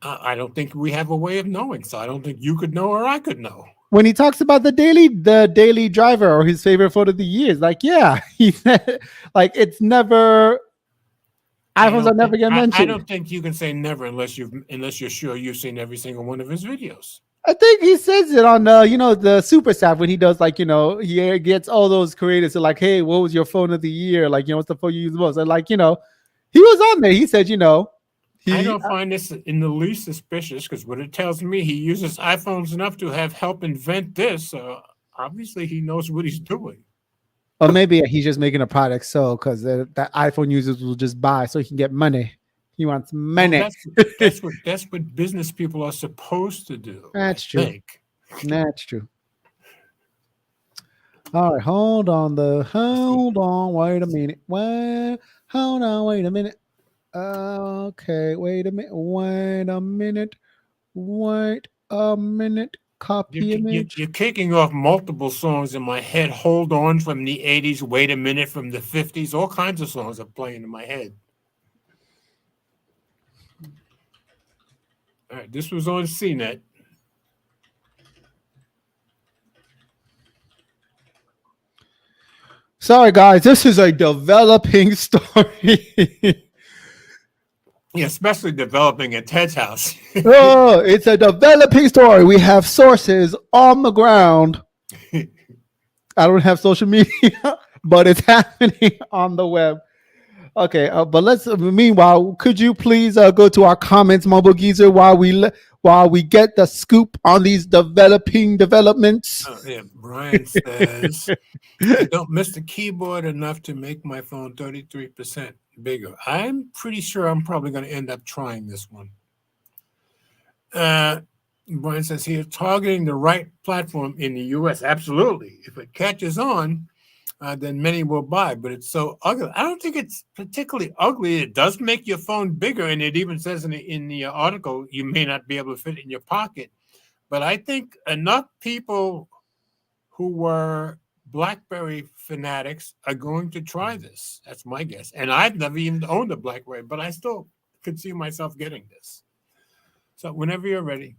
I don't think we have a way of knowing, so I don't think you could know or I could know. When he talks about the daily driver or his favorite phone of the year, it's like, yeah, he's like it's never. iPhones are never get mentioned. I don't think you can say never unless you're sure you've seen every single one of his videos. I think he says it on the Super Staff when he does he gets all those creators to like, hey, what was your phone of the year? Like, what's the phone you use most? And he was on there. He said, I don't find this in the least suspicious because what it tells me, he uses iPhones enough to have helped invent this. So obviously he knows what he's doing. Or maybe he's just making a product so because that iPhone users will just buy so he can get money. He wants money. Well, that's what business people are supposed to do. That's true. That's true. All right, hold on. Wait a minute. Hold on. Wait a minute. Okay. Wait a minute. Copy image. You're kicking off multiple songs in my head. Hold on from the 80s. Wait a minute from the 50s. All kinds of songs are playing in my head. All right, this was on CNET. Sorry, guys. This is a developing story. Yeah, especially developing at Ted's house. Oh, it's a developing story. We have sources on the ground. I don't have social media, but it's happening on the web. Okay, but let's. Meanwhile, could you please go to our comments, Mobile Geezer, while we get the scoop on these developing developments? Yeah, Brian says, I don't miss the keyboard enough to make my phone 33% bigger. I'm pretty sure I'm probably going to end up trying this one. Brian says here, targeting the right platform in the US. Absolutely. If it catches on, then many will buy, but it's so ugly. I don't think it's particularly ugly. It does make your phone bigger, and it even says in the article you may not be able to fit it in your pocket. But I think enough people who were BlackBerry fanatics are going to try this. That's my guess. And I've never even owned a BlackBerry, but I still could see myself getting this. So whenever you're ready.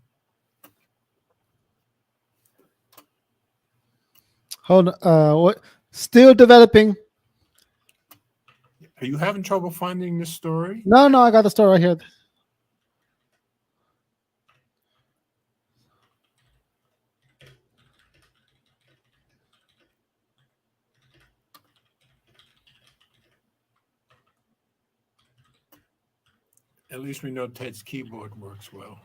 Hold on. What? Still developing. Are you having trouble finding this story? No, I got the story right here. At least we know Ted's keyboard works well.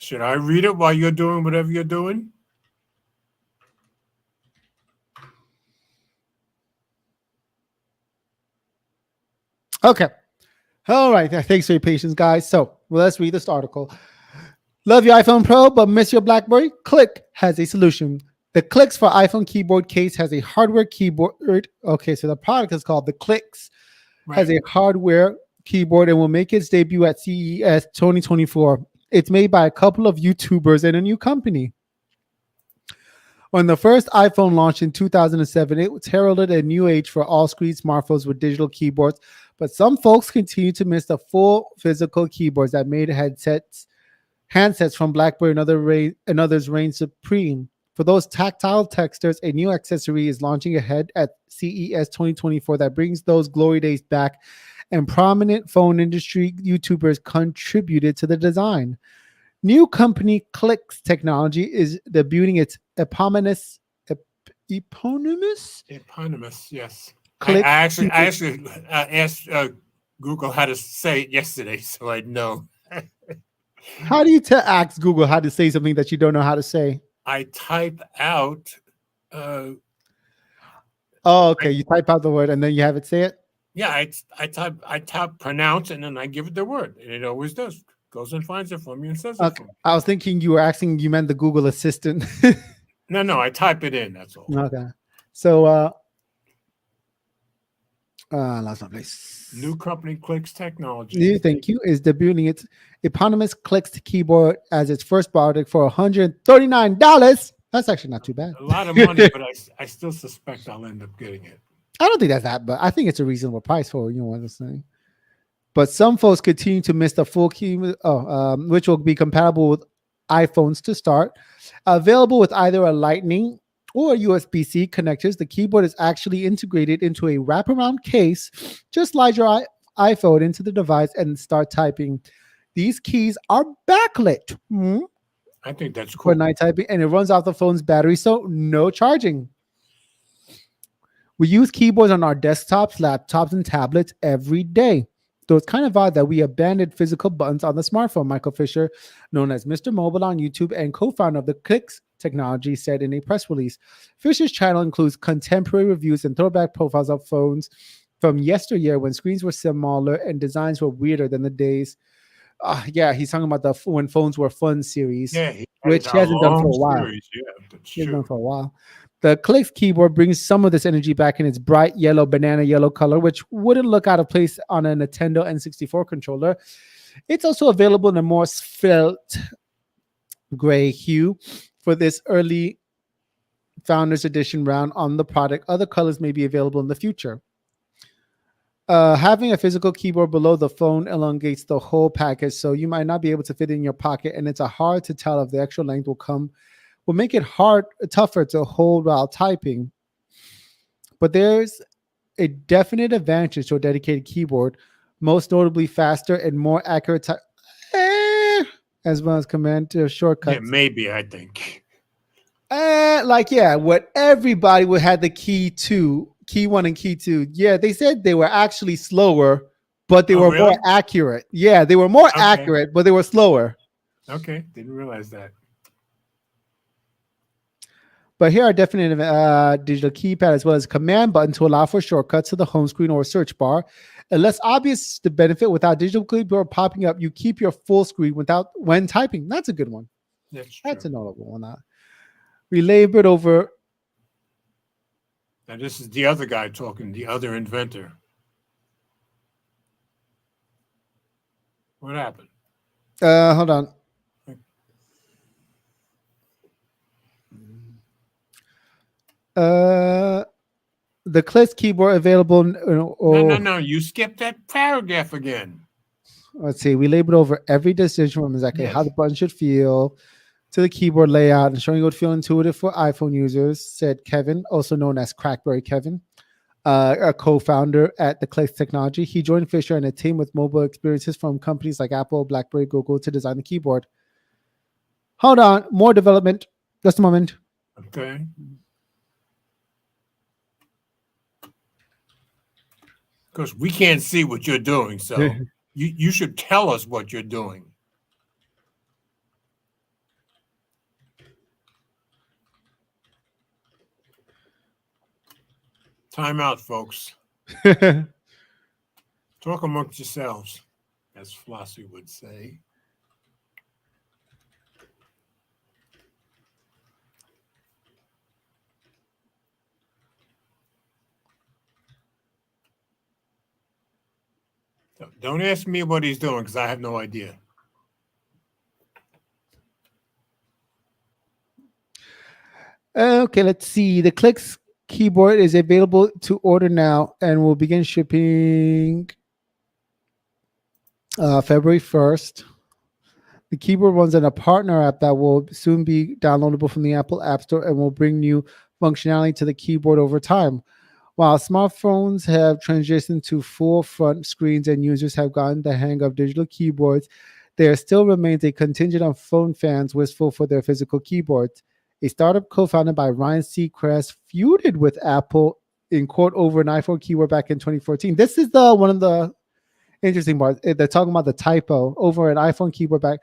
Should I read it while you're doing whatever you're doing? Okay. All right. Thanks for your patience, guys. So let's read this article. Love your iPhone Pro, but miss your BlackBerry? Click has a solution. The Clicks for iPhone keyboard case has a hardware keyboard. Okay, so the product is called the Clicks, has a hardware keyboard and will make its debut at CES 2024. It's made by a couple of YouTubers and a new company. When the first iPhone launched in 2007, it was heralded a new age for all-screen smartphones with digital keyboards, but some folks continue to miss the full physical keyboards that made handsets from BlackBerry and others reign supreme. For those tactile texters, a new accessory is launching ahead at CES 2024 that brings those glory days back, and prominent phone industry YouTubers contributed to the design. New company Clicks Technology is debuting its eponymous, yes. Click. I actually asked Google how to say it yesterday, so I know. How do you ask Google how to say something that you don't know how to say? I type out. Oh, okay. You type out the word and then you have it say it. Yeah, I type pronounce and then I give it the word, and it always does. Goes and finds it for me and says it for me. I was thinking you meant the Google Assistant. No, I type it in. That's all. Okay. So, lost my place. New company Clicks Technology. Thank you. Is debuting its eponymous Clicks keyboard as its first product for $139. That's actually not too bad. A lot of money, but I still suspect I'll end up getting it. I don't think that's that, but I think it's a reasonable price for what I'm saying. But some folks continue to miss the full key, which will be compatible with iPhones to start. Available with either a Lightning or USB-C connectors, the keyboard is actually integrated into a wraparound case. Just slide your iPhone into the device and start typing. These keys are backlit. I think that's cool. For night typing, and it runs off the phone's battery, so no charging. We use keyboards on our desktops, laptops, and tablets every day. So it's kind of odd that we abandoned physical buttons on the smartphone, Michael Fisher, known as Mr. Mobile on YouTube and co-founder of the Clicks Technology, said in a press release. Fisher's channel includes contemporary reviews and throwback profiles of phones from yesteryear when screens were smaller and designs were weirder than the days. Yeah, he's talking about the When Phones Were Fun series, which he hasn't done for a while. He hasn't done for a while. The Clicks keyboard brings some of this energy back in its bright yellow, banana yellow color, which wouldn't look out of place on a Nintendo N64 controller. It's also available in a more svelte gray hue for this early Founders Edition round on the product. Other colors may be available in the future. Having a physical keyboard below the phone elongates the whole package, so you might not be able to fit it in your pocket, and it's hard to tell if the extra length will make it tougher to hold while typing. But there's a definite advantage to a dedicated keyboard, most notably faster and more accurate type, as well as command Yeah, shortcuts. maybe, I think. Like, yeah, what everybody would have the key one and key two. Yeah, they said they were actually slower, but they Oh, were more really? accurate. Yeah, they were more Okay. accurate, but they were slower. Okay. Didn't realize that. But here are definite digital keypad as well as command button to allow for shortcuts to the home screen or search bar. And less obvious the benefit without digital keyboard popping up, you keep your full screen without when typing. That's a good one. That's true. That's a notable one. We labored over. Now, this is the other guy talking, the other inventor. What happened? Hold on. The Click keyboard available. No. You skipped that paragraph again. Let's see. We labored over every decision from exactly how the button should feel to the keyboard layout and showing it would feel intuitive for iPhone users, said Kevin, also known as Crackberry Kevin, a co-founder at the Click Technology. He joined Fisher and a team with mobile experiences from companies like Apple, BlackBerry, Google to design the keyboard. Hold on. More development. Just a moment. Okay. Because we can't see what you're doing, so you should tell us what you're doing. Time out, folks. Talk amongst yourselves, as Flossie would say. So don't ask me what he's doing because I have no idea. Okay, let's see. The Clicks keyboard is available to order now and will begin shipping February 1st. The keyboard runs on a partner app that will soon be downloadable from the Apple App Store and will bring new functionality to the keyboard over time. While smartphones have transitioned to full front screens and users have gotten the hang of digital keyboards, there still remains a contingent of phone fans wistful for their physical keyboards. A startup co-founded by Ryan Seacrest feuded with Apple in court over an iPhone keyboard back in 2014. This is the one of the interesting parts. They're talking about the typo over an iPhone keyboard back.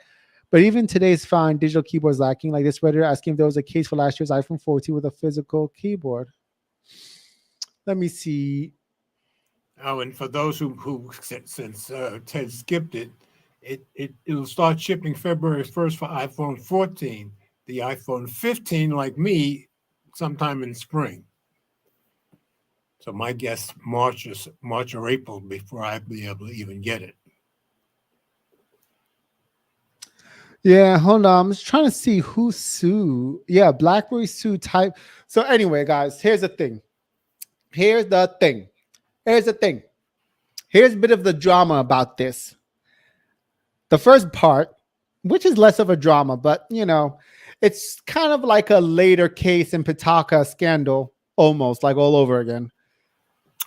But even today's fine digital keyboards lacking. Like this Redditor asking if there was a case for last year's iPhone 14 with a physical keyboard. Let me see. Oh, and for those who since Ted skipped it, it'll start shipping February 1st for iPhone 14. The iPhone 15, like me, sometime in spring. So my guess, March or April before I'll be able to even get it. Yeah, hold on. I'm just trying to see who sued. Yeah, BlackBerry sued type. So anyway, guys, here's the thing. Here's a bit of the drama about this. The first part, which is less of a drama, but it's kind of like a later case in Pitaka scandal, almost like all over again.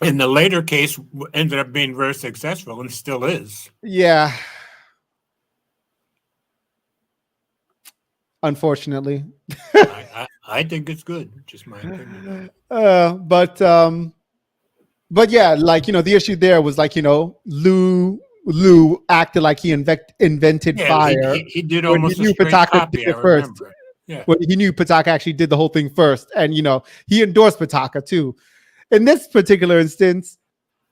And the later case ended up being very successful and still is. Yeah. Unfortunately. I think it's good. Just my opinion. But yeah, like, the issue there was like, Lou acted like he invented fire. He did almost a straight copy, I first. remember. Yeah. Well, he knew Pitaka actually did the whole thing first. And, he endorsed Pitaka too. In this particular instance,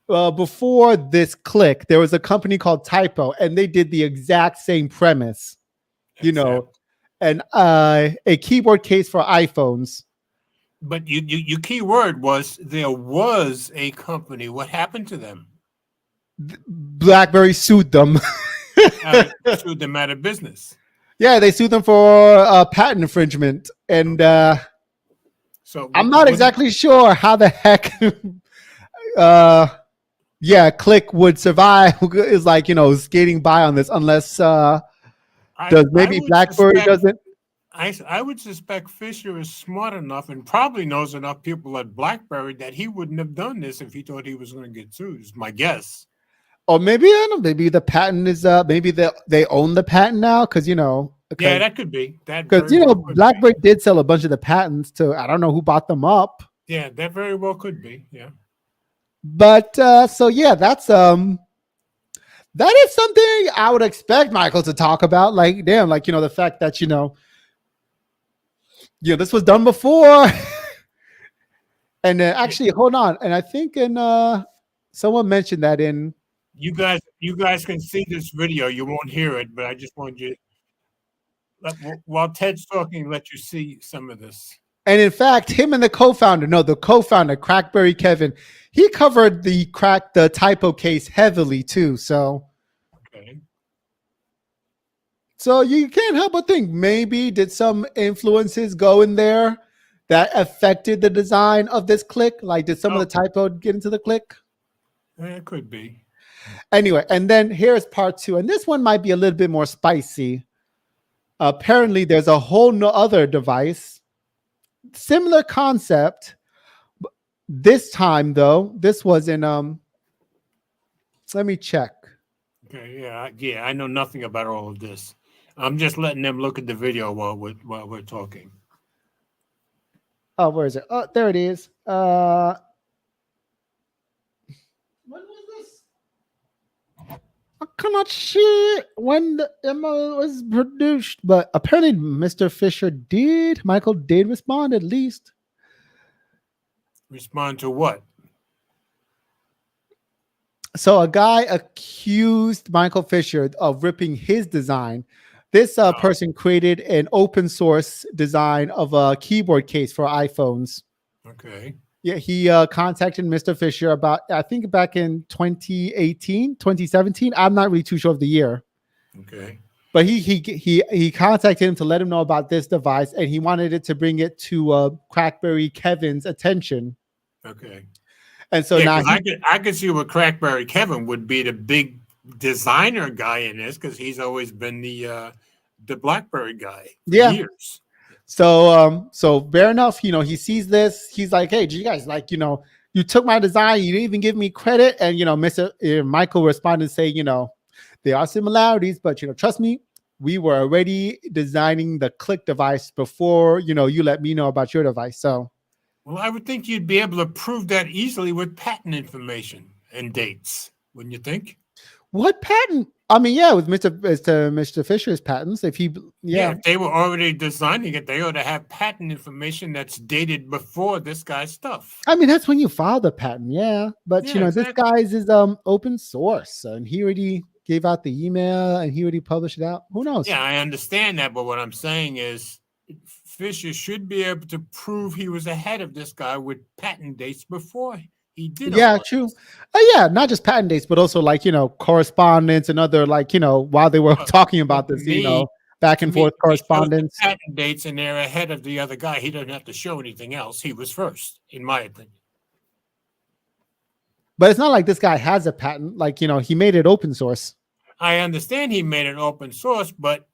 before this Click, there was a company called Typo, and they did the exact same premise, and a keyboard case for iPhones. But your key word was there was a company. What happened to them? BlackBerry sued them. Sued them out of business. Yeah, they sued them for patent infringement. And so I'm not exactly sure how the heck Click would survive. Is like, skating by on this unless does maybe BlackBerry doesn't. I would suspect Fisher is smart enough and probably knows enough people at BlackBerry that he wouldn't have done this if he thought he was going to get sued. Is my guess. Or maybe I don't know, maybe the patent is maybe they own the patent now because Yeah, that could be. That because very well could be. BlackBerry did sell a bunch of the patents to I don't know who bought them up. Yeah, that very well could be. Yeah. But so yeah, that is something I would expect Michael to talk about. Like, damn, like the fact that this was done before. And actually, hold on, and I think someone mentioned that in You guys can see this video. You won't hear it, but I just want you while Ted's talking, let you see some of this. And in fact, him and the co-founder, Crackberry Kevin, he covered the typo case heavily too. So you can't help but think maybe did some influences go in there that affected the design of this click? Like, did some of the typo get into the click? It could be. Anyway, and then here's part 2, and this one might be a little bit more spicy. Apparently, there's a whole other device, similar concept. This time, though, this was in let me check. Okay, yeah, I know nothing about all of this. I'm just letting them look at the video while we're talking. Oh, where is it? Oh, there it is. When was this? I cannot see when the demo was produced, but apparently Michael did respond at least. Respond to what? So a guy accused Michael Fisher of ripping his design. This person created an open source design of a keyboard case for iPhones. Okay. Yeah, he contacted Mr. Fisher about, I think back in 2018, 2017. I'm not really too sure of the year. Okay. But he contacted him to let him know about this device, and he wanted it to bring it to Crackberry Kevin's attention. Okay. And so now I could see what Crackberry Kevin would be the big designer guy in this because he's always been the BlackBerry guy for years. So fair enough, he sees this, he's like, hey, you guys, like, you took my design, you didn't even give me credit. And Mr. Michael responded saying, there are similarities, but trust me, we were already designing the click device before you let me know about your device. So well, I would think you'd be able to prove that easily with patent information and dates, wouldn't you think? What patent? I mean, yeah, with Mr. Fisher's patents, if they were already designing it, they ought to have patent information that's dated before this guy's stuff. I mean, that's when you file the patent, yeah. But exactly. This guy's is open source, and he already gave out the email and he already published it out. Who knows? Yeah, I understand that, but what I'm saying is Fisher should be able to prove he was ahead of this guy with patent dates before he did. Yeah, true. Yeah, not just patent dates, but also like correspondence and other while they were talking about this, back and forth correspondence. Patent dates, and they're ahead of the other guy. He doesn't have to show anything else. He was first, in my opinion. But it's not like this guy has a patent. Like he made it open source. I understand he made it open source, but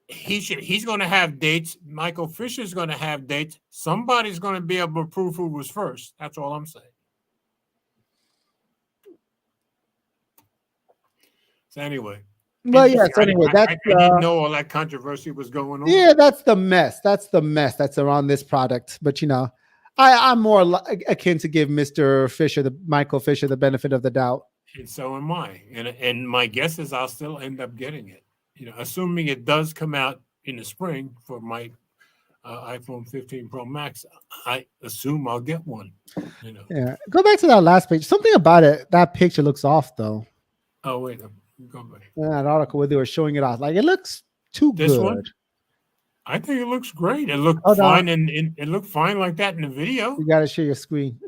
he's going to have dates. Michael Fisher's going to have dates. Somebody's going to be able to prove who was first. That's all I'm saying. So anyway. Well, yes. Anyway, I didn't know all that controversy was going on. Yeah, that's the mess. That's the mess that's around this product. But I'm more akin to give Michael Fisher, the benefit of the doubt. And so am I. And my guess is I'll still end up getting it. Assuming it does come out in the spring for my iPhone 15 Pro Max, I assume I'll get one. Yeah. Go back to that last page. Something about it. That picture looks off, though. Oh wait, go back. That article where they were showing it off, like it looks too good. This one, I think it looks great. It looked fine, and it looked fine like that in the video. You got to share your screen.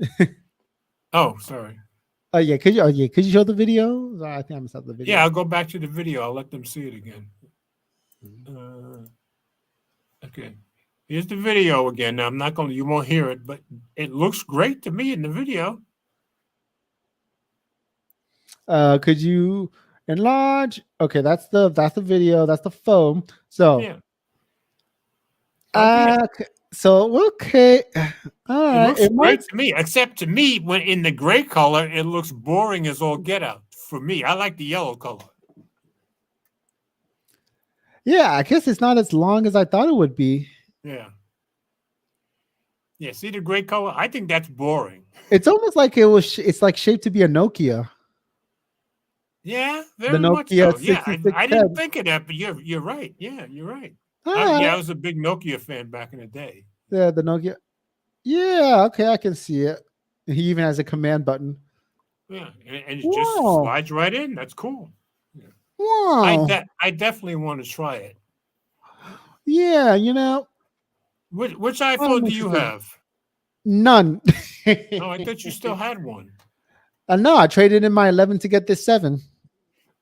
Oh, sorry. Oh yeah, could you show the video? I think I missed out the video. Yeah, I'll go back to the video. I'll let them see it again. Okay, here's the video again. Now you won't hear it, but it looks great to me in the video. Could you enlarge? Okay, that's the video. That's the phone. So yeah. Yeah. So okay. All It right. looks It might. great to me, except to me, when in the gray color, it looks boring as all get out. For me, I like the yellow color. Yeah, I guess it's not as long as I thought it would be. Yeah. Yeah. See the gray color? I think that's boring. It's almost like it was. It's like shaped to be a Nokia, Yeah, the very much Nokia so. Yeah, I didn't 6610. think of that, but you're right. Yeah, you're right. All Yeah, I right. was a big Nokia fan back in the day. Yeah, the Nokia. Yeah. Okay, I can see it. He even has a command button. Yeah, and it just Wow. slides right in. That's cool. Yeah. Wow. I definitely want to try it. Yeah. You know. Which I'm iPhone do you interested. have? None. Oh, I thought you still had one. No, I traded in my 11 to get this 7.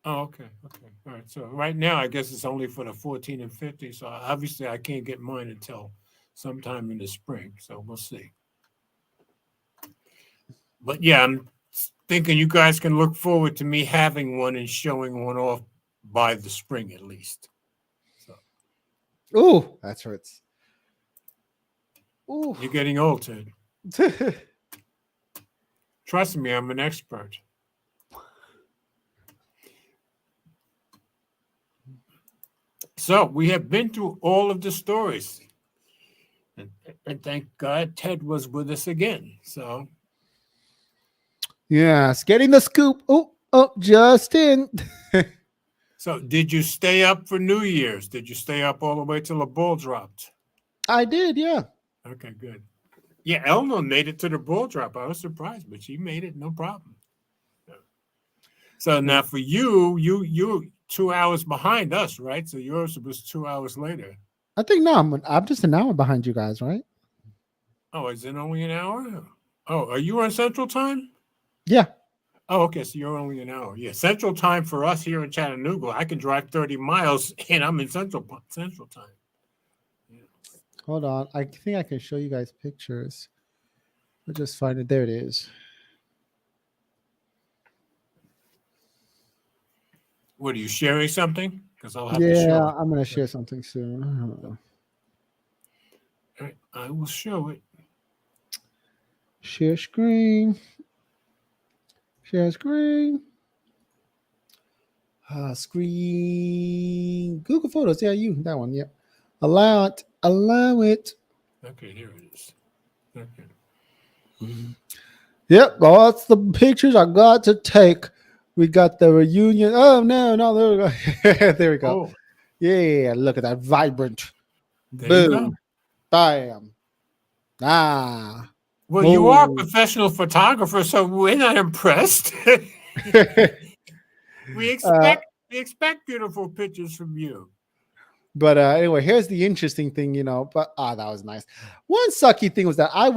Oh, okay, okay, all right. So right now, I guess it's only for the 14 and 50. So obviously, I can't get mine until sometime in the spring. So we'll see. But yeah, I'm thinking you guys can look forward to me having one and showing one off by the spring at least. So Ooh, that hurts. Ooh. you're getting old, Ted. Trust me, I'm an expert. So we have been through all of the stories. And thank God Ted was with us again. So Yes, getting the scoop. Oh, just in. so did you stay up for New Year's? Did you stay up all the way till the ball dropped? I did, yeah. Okay, good. Yeah, Elna made it to the ball drop. I was surprised, but she made it no problem. So now for you 2 hours behind us, right? So yours was 2 hours later. I think no, I'm just an hour behind you guys, right? Oh, is it only an hour? Oh, are you on Central Time? Yeah. Oh, okay. So you're only an hour. Yeah, Central Time for us here in Chattanooga. I can drive 30 miles and I'm in Central Time. Yeah. Hold on. I think I can show you guys pictures. We'll just find it. There it is. What are you sharing something? Because I'll have to Yeah, show it. I'm gonna share something soon. All right, I will show it. Share screen. Share screen. Screen. Google Photos. Yeah, you that one. Yep. Allow it. Allow it. Okay, here it is. Okay. Yep, that's the pictures I got to take. We got the reunion. Oh no, there we go. There we go. Oh, Yeah, look at that vibrant. there you go. Boom. Bam. Ah. Well, you are a Oh. professional photographer, so we're not impressed. we uh, expect beautiful pictures from you. but anyway, here's the interesting thing, But that was nice. One sucky thing was that I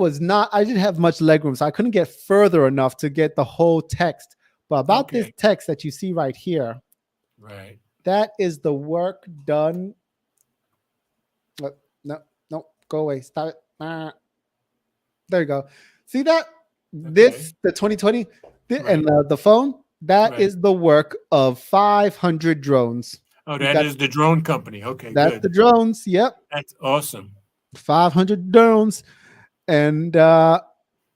didn't have much legroom, so I couldn't get further enough to get the whole text. But about this text that you see right here, right? That is the work done. No, go away. Stop it. There you go. See that? This, the 2020, and the phone, that is the work of 500 drones. Oh, that is the drone company. Okay, that's good. the drones. Yep. That's awesome. 500 drones. And I'm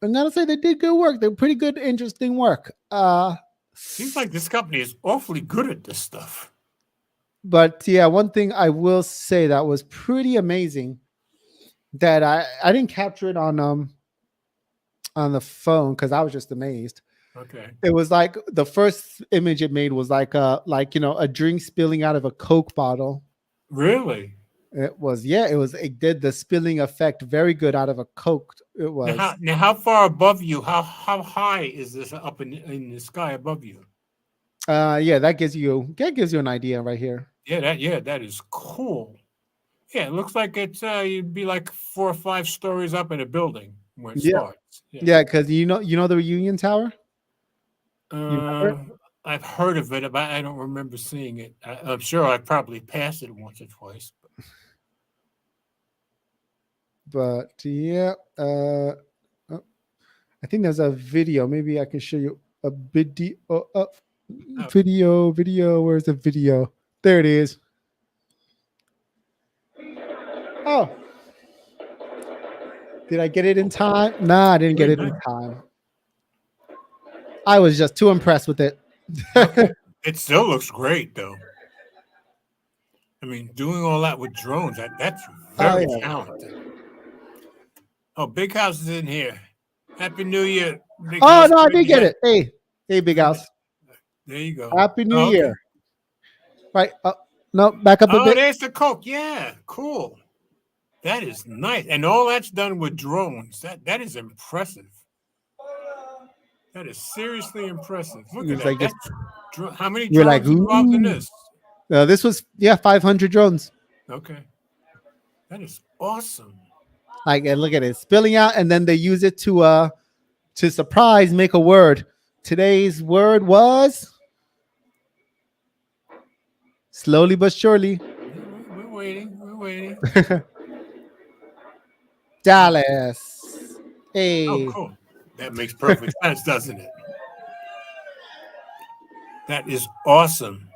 going to say they did good work. They're pretty good, interesting work. Seems like this company is awfully good at this stuff. But yeah, one thing I will say that was pretty amazing that I didn't capture it on the phone because I was just amazed. Okay. It was like the first image it made was like a drink spilling out of a Coke bottle. Really? It was, yeah. It did the spilling effect very good out of a Coke. It was. Now how far above you? How high is this up in the sky above you? Yeah, that gives you an idea right here. Yeah, that is cool. Yeah, it looks like it's you'd be like 4 or 5 stories up in a building when it starts. Yeah, because you know the Reunion Tower. I've heard of it, but I don't remember seeing it. I'm sure I probably passed it once or twice. But yeah, I think there's a video. Maybe I can show you a video. Video. Where's the video? There it is. Oh, Did I get it in time? Nah, I didn't get it in time. I was just too impressed with it. It still looks great, though. I mean, doing all that with drones, that's very talented. Oh, Big House is in here. Happy New Year, Big House. No, I did get it. Hey, Big House. There you go. Happy New Year. Right. No, back up a bit. Oh, there's the Coke. Yeah, cool. That is nice. And all that's done with drones. That is impressive. That is seriously impressive. Look at that. How many drones involved in this? This was 500 drones. Okay. That is awesome. Like, look at it spilling out, and then they use it to surprise make a word. Today's word was slowly but surely. We're waiting. Dallas. Hey. Oh, cool. That makes perfect sense, doesn't it? That is awesome.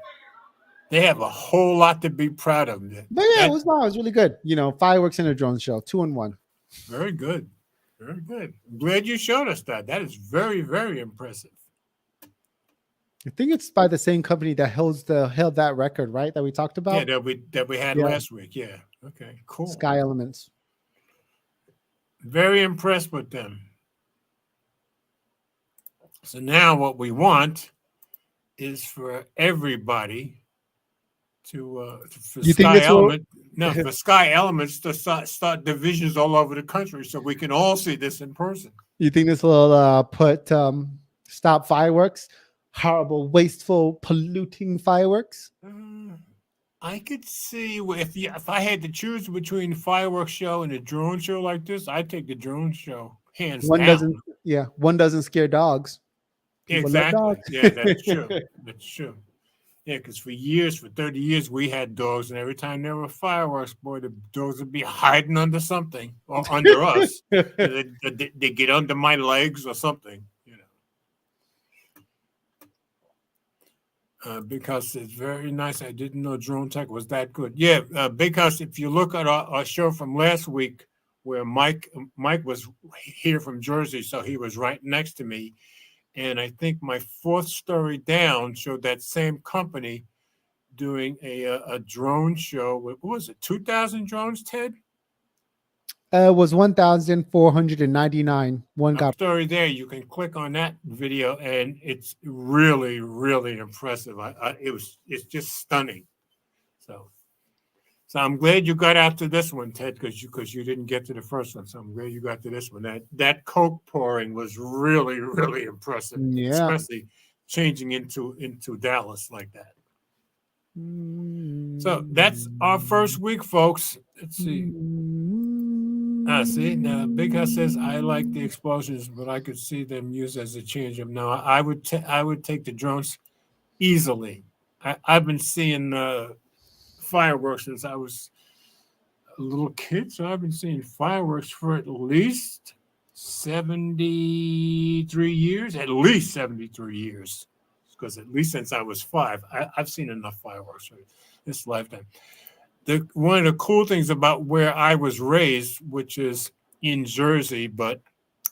They have a whole lot to be proud of. But yeah, it was really good. Fireworks and a drone show, 2-in-1. Very good. Very good. I'm glad you showed us that. That is very, very impressive. I think it's by the same company that held that record, right? That we talked about. Yeah, that we had last week. Yeah. Okay. Cool. Sky Elements. Very impressed with them. So now what we want is for everybody for Sky Elements to start divisions all over the country so we can all see this in person. You think this will put stop fireworks? Horrible, wasteful, polluting fireworks? I could see if I had to choose between a fireworks show and a drone show like this, I'd take the drone show hands down. One doesn't scare dogs. Exactly. Yeah, that's true. That's true. Yeah, because for 30 years, we had dogs, and every time there were fireworks, boy, the dogs would be hiding under something or under us. They get under my legs or something, Because it's very nice. I didn't know drone tech was that good. Yeah, because if you look at our show from last week, where Mike was here from Jersey, so he was right next to me. And I think my fourth story down showed that same company doing a drone show. What was it, 2,000 drones, Ted? It was 1,499. Story there. You can click on that video, and it's really, really impressive. It's just stunning. So I'm glad you got out to this one, Ted, because you didn't get to the first one. So I'm glad you got to this one. That Coke pouring was really, really impressive. Yeah. Especially changing into Dallas like that. So that's our first week, folks. Let's see. See, now Big House says, I like the explosions, but I could see them used as a change-up. No, I would take the drones easily. I've been seeing fireworks since I was a little kid, so I've been seeing fireworks for at least 73 years, because at least since I was 5, I've seen enough fireworks for this lifetime. One of the cool things about where I was raised, which is in Jersey, but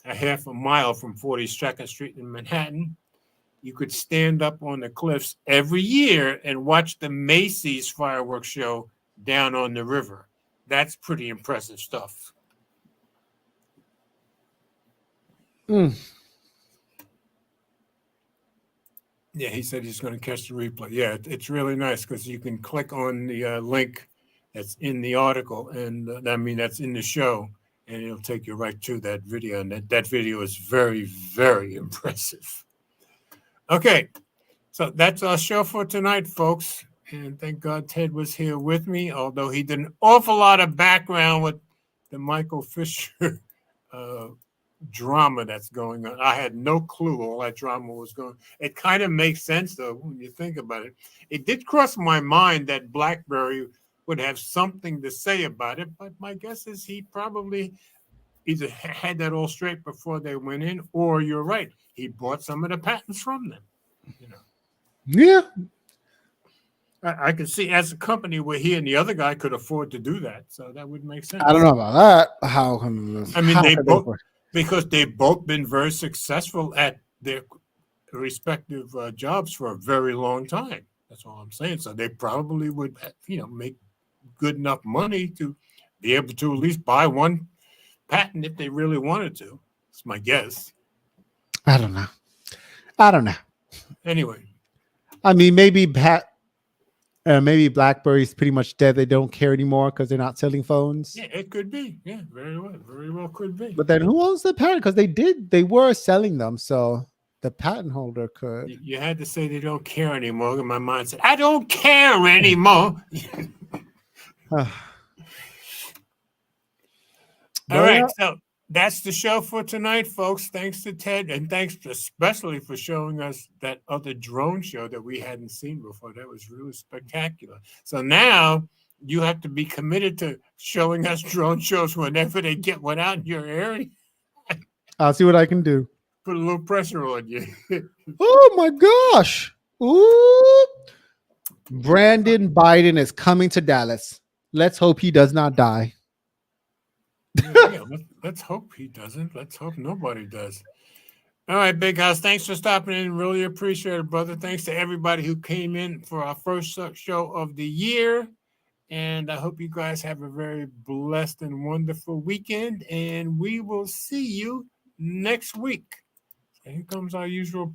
a half a mile from 42nd Street in Manhattan, you could stand up on the cliffs every year and watch the Macy's fireworks show down on the river. That's pretty impressive stuff. Yeah, he said he's going to catch the replay. Yeah, it's really nice because you can click on the link that's in the article, and that's in the show, and it'll take you right to that video. And that video is very, very impressive. Okay, so that's our show for tonight, folks. And thank God Ted was here with me, although he did an awful lot of background with the Michael Fisher drama that's going on. I had no clue all that drama was going on. It kind of makes sense, though, when you think about it. It did cross my mind that BlackBerry would have something to say about it, but my guess is he probably either had that all straight before they went in, or you're right, he bought some of the patents from them. Yeah. I could see as a company where he and the other guy could afford to do that, so that would make sense. I don't know about that. How I mean, they could they both afford- because they've both been very successful at their respective jobs for a very long time. That's all I'm saying. So they probably would, make good enough money to be able to at least buy one patent if they really wanted to. That's my guess. I don't know. I don't know. Anyway, I mean, maybe BlackBerry's pretty much dead. They don't care anymore because they're not selling phones. yeah, it could be. Yeah, very well could be. But then who owns the patent? Because they were selling them, so the patent holder could. You had to say they don't care anymore. And my mind said, I don't care anymore. All right, so that's the show for tonight, folks. Thanks to Ted, and thanks especially for showing us that other drone show that we hadn't seen before. That was really spectacular. So now you have to be committed to showing us drone shows whenever they get one out in your area. I'll see what I can do. Put a little pressure on you. Oh my gosh. Ooh. Brandon Biden is coming to Dallas. Let's hope he does not die. Yeah, let's hope he doesn't. Let's hope nobody does. All right, Big House. Thanks for stopping in. Really appreciate it, brother. Thanks to everybody who came in for our first show of the year. And I hope you guys have a very blessed and wonderful weekend. And we will see you next week. Here comes our usual